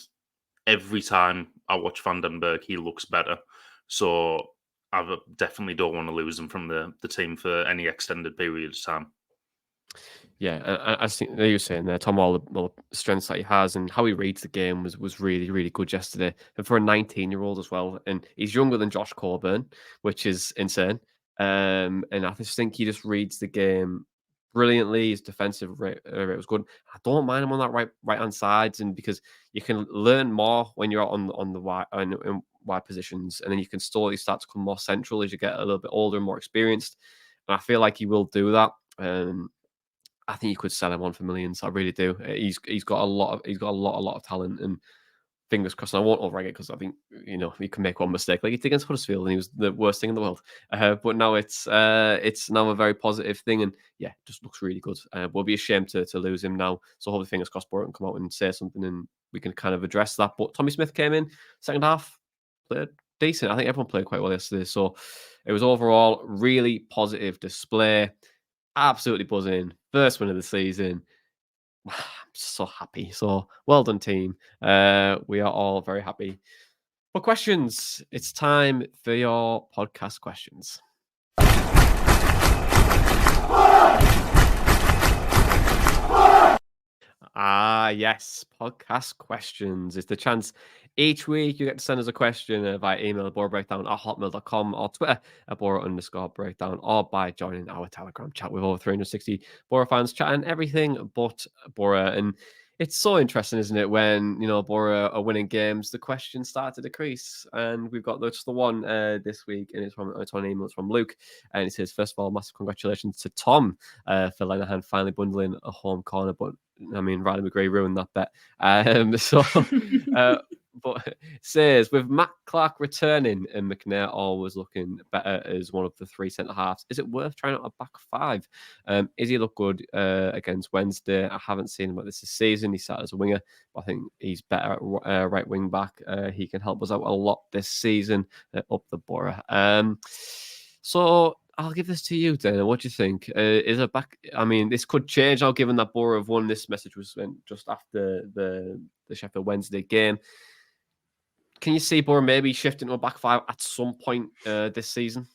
every time I watch Van den Berg, he looks better. So I definitely don't want to lose him from the team for any extended period of time. Yeah, I think you were saying there, Tom, all the strengths that he has and how he reads the game was really, really good yesterday. And for a 19-year-old as well. And he's younger than Josh Coburn, which is insane. And I just think he just reads the game brilliantly. His defensive rate was good. I don't mind him on that right hand side, and because you can learn more when you're on the wide in wide positions, and then you can slowly start to come more central as you get a little bit older and more experienced. And I feel like he will do that. I think you could sell him on for millions. I really do. He's got a lot of talent, and fingers crossed. And I won't overrate it because I think you can make one mistake. Like he did against Huddersfield, and he was the worst thing in the world. But now it's now a very positive thing, and yeah, just looks really good. We'll be ashamed to lose him now. So hopefully, fingers crossed, Boro can come out and say something, and we can kind of address that. But Tommy Smith came in second half, played decent. I think everyone played quite well yesterday. So it was overall really positive display. Absolutely buzzing. First win of the season. I'm so happy. So well done, team. We are all very happy. For questions, it's time for your podcast questions. Yes, podcast questions. It's the chance each week you get to send us a question via email at borobreakdown@hotmail.com or Twitter at Boro_breakdown, or by joining our Telegram chat with over 360 Boro fans chatting everything but Boro. And it's so interesting, isn't it, when Boro are winning games, the questions start to decrease. And we've got just the one this week, and it's on email. It's from Luke, and it says, first of all, massive congratulations to Tom for Lenihan finally bundling a home corner, but I mean, Riley McGray ruined that bet. But it says, with Matt Clark returning and McNair always looking better as one of the three centre halves, is it worth trying out a back five? Is he look good against Wednesday? I haven't seen him like this season. He started as a winger, but I think he's better at right wing back. He can help us out a lot this season up the Boro. So I'll give this to you, Dana. What do you think? Is a back? I mean, this could change now, given that Boro have won. This message was sent just after the Sheffield Wednesday game. Can you see Boro maybe shifting to a back five at some point this season?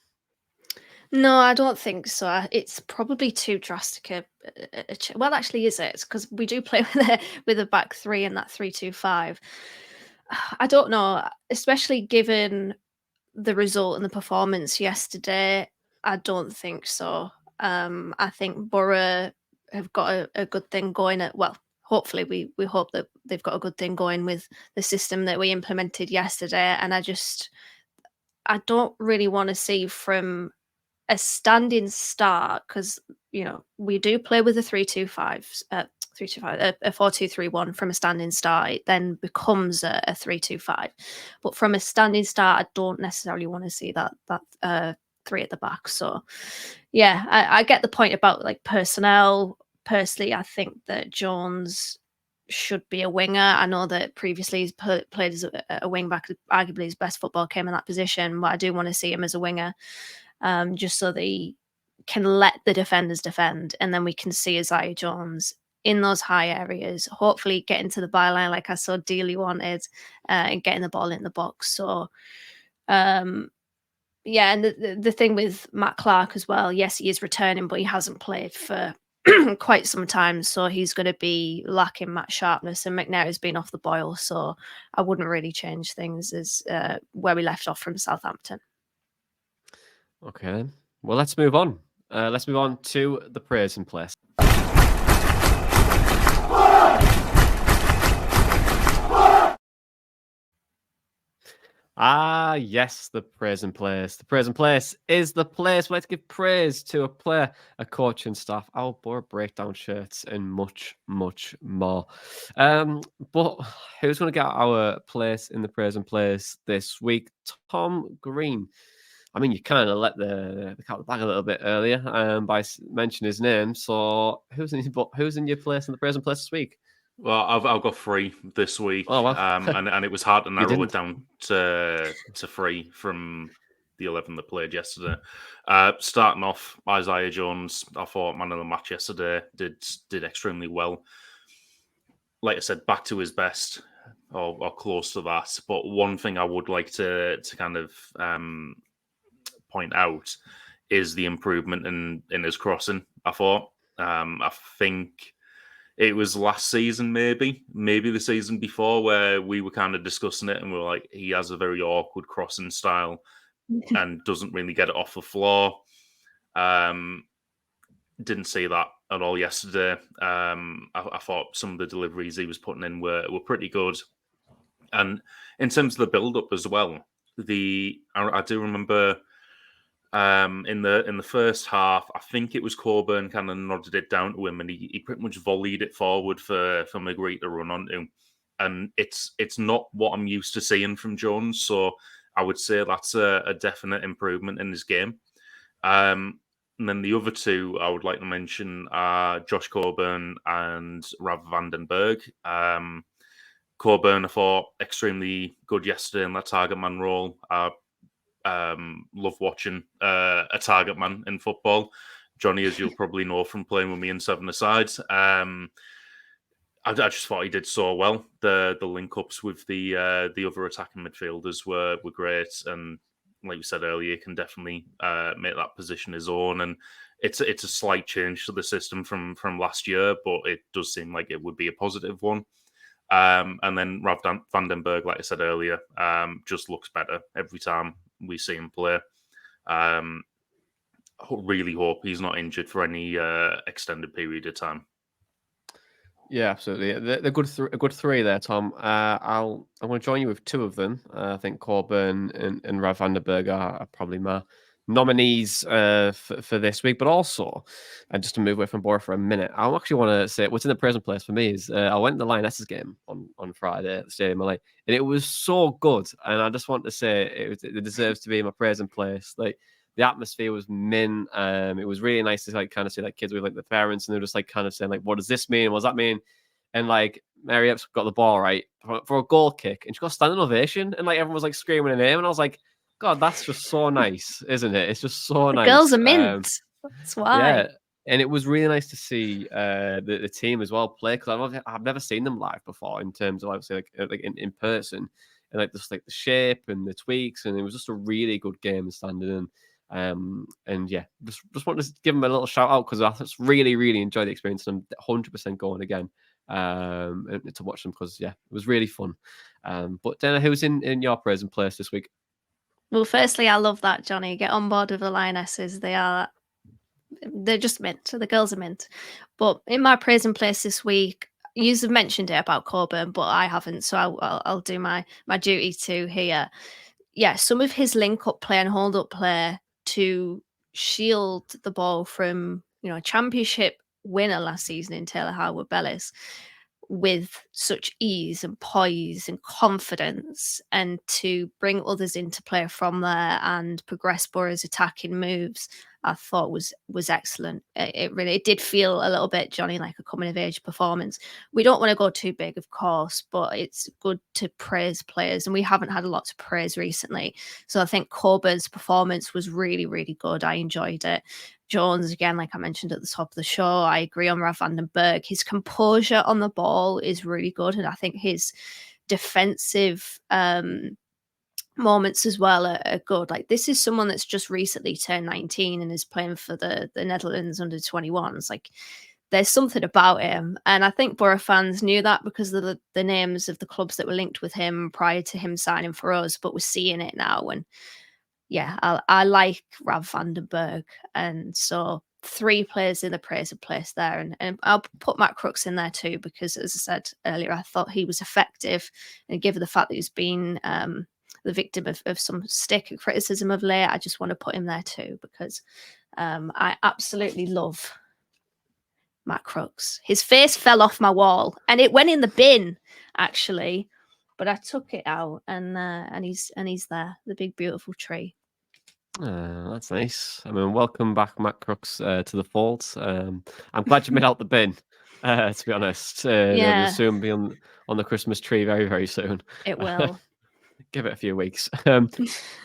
No, I don't think so. It's probably too drastic well, actually, is it? Because we do play with a back three and that 3-2-5. I don't know, especially given the result and the performance yesterday. I don't think so. I think Boro have got a good thing going at well. Hopefully, we hope that they've got a good thing going with the system that we implemented yesterday. And I don't really want to see from a standing start because we do play with a 3-2-5, 3-2-5, a 4-2-3-1 from a standing start. It then becomes a 3-2-5, but from a standing start, I don't necessarily want to see that three at the back. So, yeah, I get the point about like personnel. Personally, I think that Jones should be a winger. I know that previously he's played as a wing back. Arguably, his best football came in that position, but I do want to see him as a winger, just so that he can let the defenders defend, and then we can see Isaiah Jones in those high areas, hopefully get into the byline like I saw Dealey wanted, and getting the ball in the box. So, yeah, and the thing with Matt Clark as well, yes, he is returning, but he hasn't played for quite some time, so he's going to be lacking match sharpness, and McNair's been off the boil, so I wouldn't really change things as where we left off from Southampton. Okay, then. Well, let's move on. Let's move on to the praise and place. Ah, yes, the praise and place. The praise and place is the place where to give praise to a player, a coach and staff, our Boro breakdown shirts, and much, much more. But who's going to get our place in the praise and place this week? Tom Green. I mean, you kind of let the cat bag a little bit earlier by mentioning his name. So who's in your place in the praise and place this week? Well, I've got 3 this week, Oh, well. and it was hard to narrow didn't. it down to 3 from the 11 that played yesterday. Starting off, Isaiah Jones, I thought man of the match yesterday, did extremely well. Like I said, back to his best or close to that. But one thing I would like to kind of point out is the improvement in his crossing. I thought, I think it was last season, maybe the season before, where we were kind of discussing it and we were like, he has a very awkward crossing style and doesn't really get it off the floor. Didn't see that at all yesterday. I thought some of the deliveries he was putting in were pretty good. And in terms of the build-up as well, I do remember in the first half, I think it was Coburn kind of nodded it down to him, and he pretty much volleyed it forward for McGree to run onto. And it's not what I'm used to seeing from Jones, so I would say that's a definite improvement in his game. And then the other 2 I would like to mention are Josh Coburn and Rav Vandenberg. Coburn, I thought, extremely good yesterday in that target man role. Love watching a target man in football. Jonny, as you'll probably know from playing with me in 7-a-side, I just thought he did so well. The link ups with the other attacking midfielders were great, and like we said earlier, he can definitely make that position his own. And it's a slight change to the system from last year, but it does seem like it would be a positive one. And then Rav Vandenberg, like I said earlier, just looks better every time we see him play. Really hope he's not injured for any extended period of time. Yeah, absolutely. The good 3 there, Tom. I'm going to join you with 2 of them. I think Coburn and Rav Vandenberg are probably my nominees for this week. But also, and just to move away from Boro for a minute, I actually want to say what's in the present place for me is I went to the Lionesses game on Friday at the Stadium LA, and it was so good. And I just want to say it deserves to be in my present place. Like, the atmosphere was mint. It was really nice to like kind of see like kids with like the parents, and they're just like kind of saying like, "What does this mean? What does that mean?" And like Mary Epps got the ball right for a goal kick, and she got a standing ovation, and like everyone was like screaming her name, and I was like, "God, that's just so nice, isn't it? It's just so nice." Girls are mint. That's why. Yeah, and it was really nice to see the team as well play, because I've never seen them live before in terms of obviously like in person, and like just like the shape and the tweaks, and it was just a really good game standing in. And yeah, just wanted to give him a little shout out because I just really enjoyed the experience, and I'm 100% going again and to watch them because yeah, it was really fun. But Dana, who's in your praise and place this week? Well, firstly, I love that, Jonny. Get on board with the Lionesses. They're just mint. The girls are mint. But in my praise and place this week, you've mentioned it about Coburn, but I haven't, so I'll do my duty too here. Yeah, some of his link-up play and hold-up play to shield the ball from, a championship winner last season in Taylor Harwood-Bellis with such ease and poise and confidence, and to bring others into play from there and progress Boro's attacking moves, I thought was excellent. It did feel a little bit, Jonny, like a coming of age performance. We don't want to go too big, of course, but it's good to praise players, and we haven't had a lot to praise recently. So I think Coburn's performance was really good. I enjoyed it. Jones, again, like I mentioned at the top of the show, I agree on Rav van den Berg. His composure on the ball is really good, and I think his defensive moments as well are good. Like, this is someone that's just recently turned 19 and is playing for the Netherlands under 21s. Like, there's something about him, and I think Boro fans knew that because of the names of the clubs that were linked with him prior to him signing for us, but we're seeing it now. And yeah, I like Rav van den Berg, and so 3 players in the praise of place there, and I'll put Matt Crooks in there too, because as I said earlier, I thought he was effective, and given the fact that he's been the victim of some stick and criticism of late, I just want to put him there too, because I absolutely love Matt Crooks. His face fell off my wall, and it went in the bin actually, but I took it out, and he's there, the big beautiful tree. That's nice. I mean, welcome back, Matt Crooks, to the fold. I'm glad you made out the bin. To be honest, Yeah. will soon be on the Christmas tree very soon. It will. Give it a few weeks.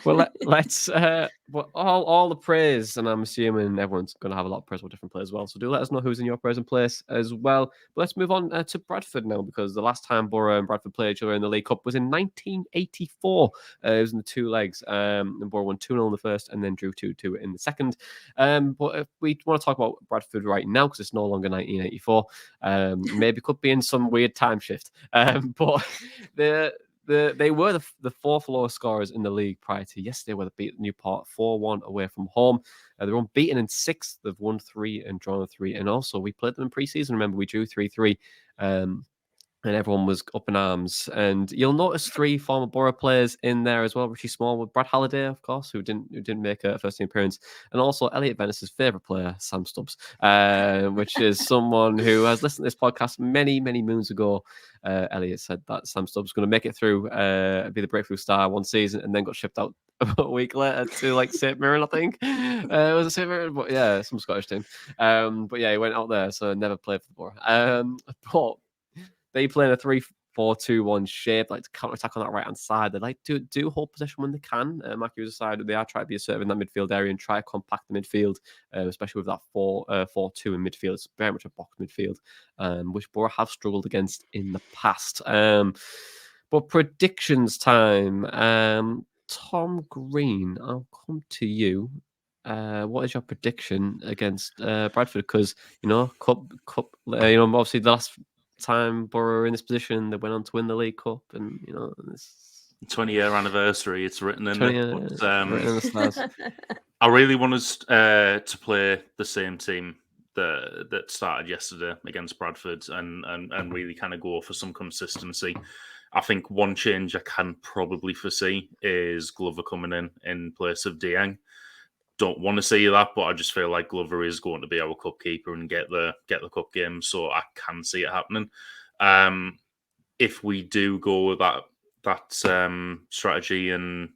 Well, let's. Well, all the praise, and I'm assuming everyone's going to have a lot of praise for different players as well. So do let us know who's in your praise and place as well. But let's move on to Bradford now, because the last time Boro and Bradford played each other in the League Cup was in 1984. It was in the 2 legs. And Boro won 2-0 in the first, and then drew 2-2 in the second. But if we want to talk about Bradford right now, because it's no longer 1984, maybe could be in some weird time shift. But they were the 4th lowest scorers in the league prior to yesterday, where they beat Newport 4-1 away from home. They're unbeaten in 6. They've won 3 and drawn 3. And also, we played them in pre-season. Remember, we drew 3-3. And everyone was up in arms. And you'll notice 3 former Boro players in there as well. Richie Small, with Brad Halliday, of course, who didn't make a first team appearance, and also Elliot Venice's favourite player, Sam Stubbs, which is someone who has listened to this podcast many moons ago. Elliot said that Sam Stubbs was going to make it through, be the breakthrough star one season, and then got shipped out about a week later to like St Mirren, I think. Was it St Mirren? But yeah, some Scottish team. But yeah, he went out there, so never played for the Boro. But they play in a 3-4-2-1 shape, like to counter attack on that right hand side. They like to do hold possession when they can. Makiu's side, they are trying to be assertive in that midfield area and try to compact the midfield, especially with that 4-4-2 in midfield. It's very much a box midfield, which Boro have struggled against in the past. But predictions time. Tom Green, I'll come to you. What is your prediction against Bradford? Because cup. Obviously the last time Boro were in this position, they went on to win the League Cup, and this 20-year anniversary. It's written in there. Written in the stars. I really want us to play the same team that started yesterday against Bradford, and really kind of go for some consistency. I think one change I can probably foresee is Glover coming in place of Dieng. Don't want to see that, but I just feel like Glover is going to be our cup keeper and get the cup game, so I can see it happening. If we do go with that strategy and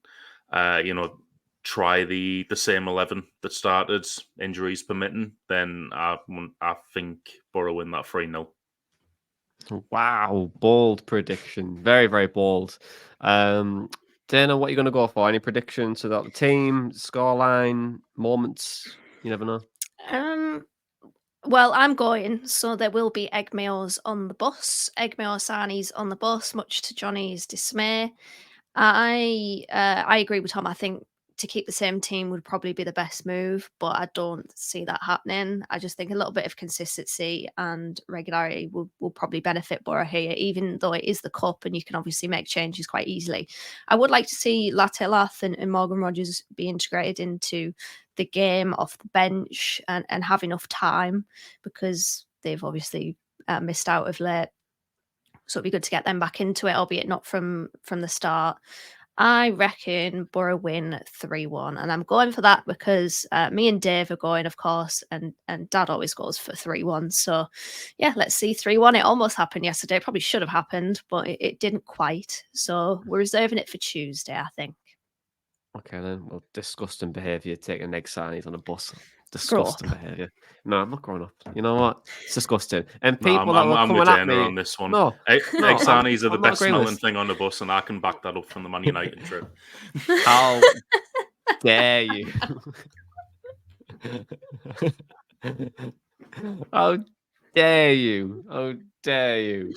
try the same 11 that started, injuries permitting, then I think Boro win that 3-0. Wow, bold prediction. Very bold. Dana, what are you going to go for? Any predictions about the team, scoreline, moments? You never know. Well, I'm going, so there will be egg mayors on the bus. Egg mayor Sarni's on the bus, much to Jonny's dismay. I agree with Tom. I think to keep the same team would probably be the best move, but I don't see that happening. I just think a little bit of consistency and regularity will probably benefit Boro here, even though it is the cup and you can obviously make changes quite easily. I would like to see Latte Lath and Morgan Rogers be integrated into the game off the bench and have enough time, because they've obviously missed out of late. So it'd be good to get them back into it, albeit not from the start. I reckon Boro win 3-1, and I'm going for that because me and Dave are going, of course, and Dad always goes for 3-1. So yeah, let's see 3-1. It almost happened yesterday. It probably should have happened, but it didn't quite. So we're reserving it for Tuesday, I think. Okay, then. Well, disgusting behaviour, taking egg sarnies on a bus. Grow Disgusting up. behaviour. No, I'm not growing up. You know what? It's disgusting. And No, people that were I'm with coming at Dana me. on this one. No, Egg no, sarnies are the I'm not best agreeing with smelling this. thing on the bus, and I can back that up from the Man United trip. How dare you? How dare you? How dare you?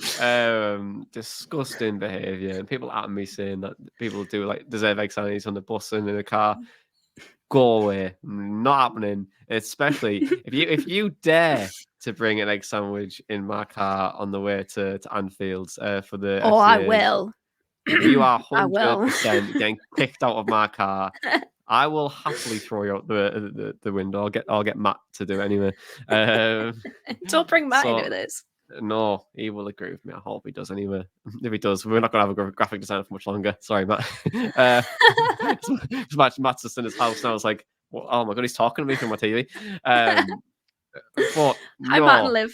Disgusting behaviour. And people at me saying that people do like deserve egg sandwiches on the bus and in the car. Go away. Not happening. Especially if you dare to bring an egg sandwich in my car on the way to Anfield for the Oh, I FCA. will. You are I will. 100% getting kicked out of my car. I will happily throw you out the window. I'll get Matt to do it anyway. Don't bring Matt so- into this. No, he will agree with me. I hope he does anyway. If he does, we're not going to have a graphic designer for much longer. Sorry, Matt. Matt's just in his house now. It's like, well, oh my God, he's talking to me through my TV. But Hi, no. Matt and Liv.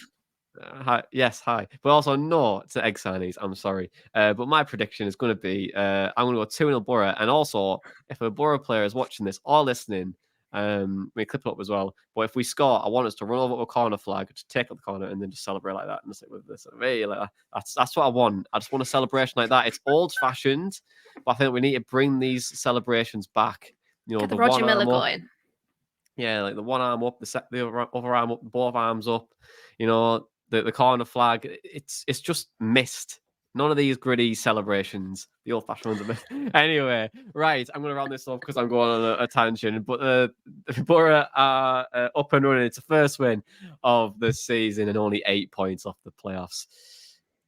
Hi, yes, hi. But also no to egg sarnies. I'm sorry. But my prediction is going to be I'm going to go 2-0 Boro. And also, if a Boro player is watching this or listening, we clip it up as well. But if we score, I want us to run over to a corner flag, to take up the corner, and then just celebrate like that. And just like with this, hey, like that. That's what I want. I just want a celebration like that. It's old fashioned, but I think we need to bring these celebrations back. You know, Get the the Roger one Miller arm up. going. Yeah, like the one arm up, the other arm up, both arms up. You know, the corner flag. It's just missed. None of these gritty celebrations. The old-fashioned ones are missed. Anyway, right, I'm going to round this off because I'm going on a tangent. But Boro are up and running. It's the first win of the season and only 8 points off the playoffs.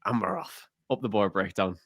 And we're off. Up the Boro breakdown.